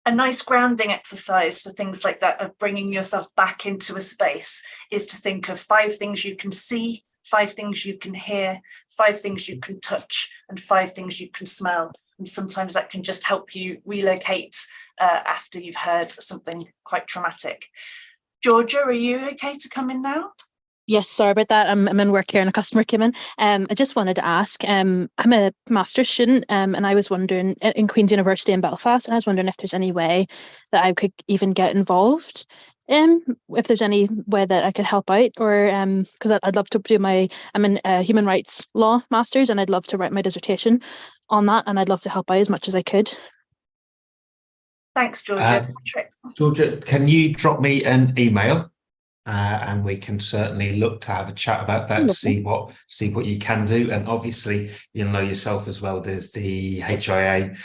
A nice grounding exercise for things like that, of bringing yourself back into a space, is to think of 5 things you can see, 5 things you can hear, 5 things you can touch, and 5 things you can smell. And sometimes that can just help you relocate after you've heard something quite traumatic. Georgia, are you okay to come in now? Yes, sorry about that. I'm in work here and a customer came in. I just wanted to ask, I'm a master's student and I was wondering, in Queen's University in Belfast, and I was wondering if there's any way that I could even get involved, if there's any way that I could help out, or because I'd love to do I'm in human rights law master's, and I'd love to write my dissertation on that, and I'd love to help out as much as I could. Thanks, Georgia. Georgia, can you drop me an email? And we can certainly look to have a chat about that, see what you can do. And obviously, yourself as well, there's the HIA,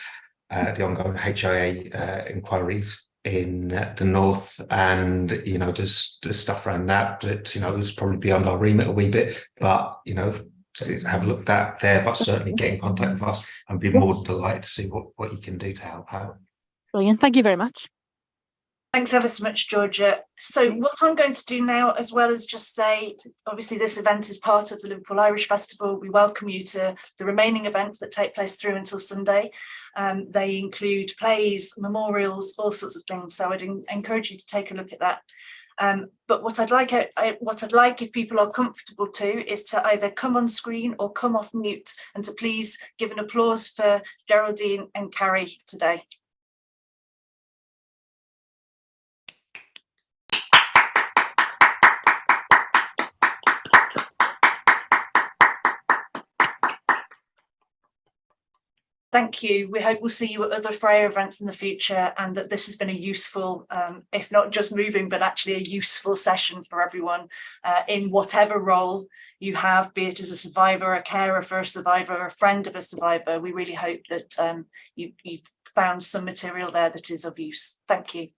the ongoing HIA inquiries in the north, and there's stuff around that is probably beyond our remit a wee bit, but have a look at that there, but certainly get in contact with us and be more than delighted to see what you can do to help out. Brilliant, thank you very much. Thanks ever so much, Georgia. So what I'm going to do now, as well as just say, obviously this event is part of the Liverpool Irish Festival. We welcome you to the remaining events that take place through until Sunday. They include plays, memorials, all sorts of things. So I'd encourage you to take a look at that. But what I'd like, if people are comfortable to, is to either come on screen or come off mute, and to please give an applause for Geraldine and Carrie today. Thank you. We hope we'll see you at other Fréa events in the future, and that this has been a useful, if not just moving, but actually a useful session for everyone in whatever role you have, be it as a survivor, a carer for a survivor, a friend of a survivor. We really hope that you've found some material there that is of use. Thank you.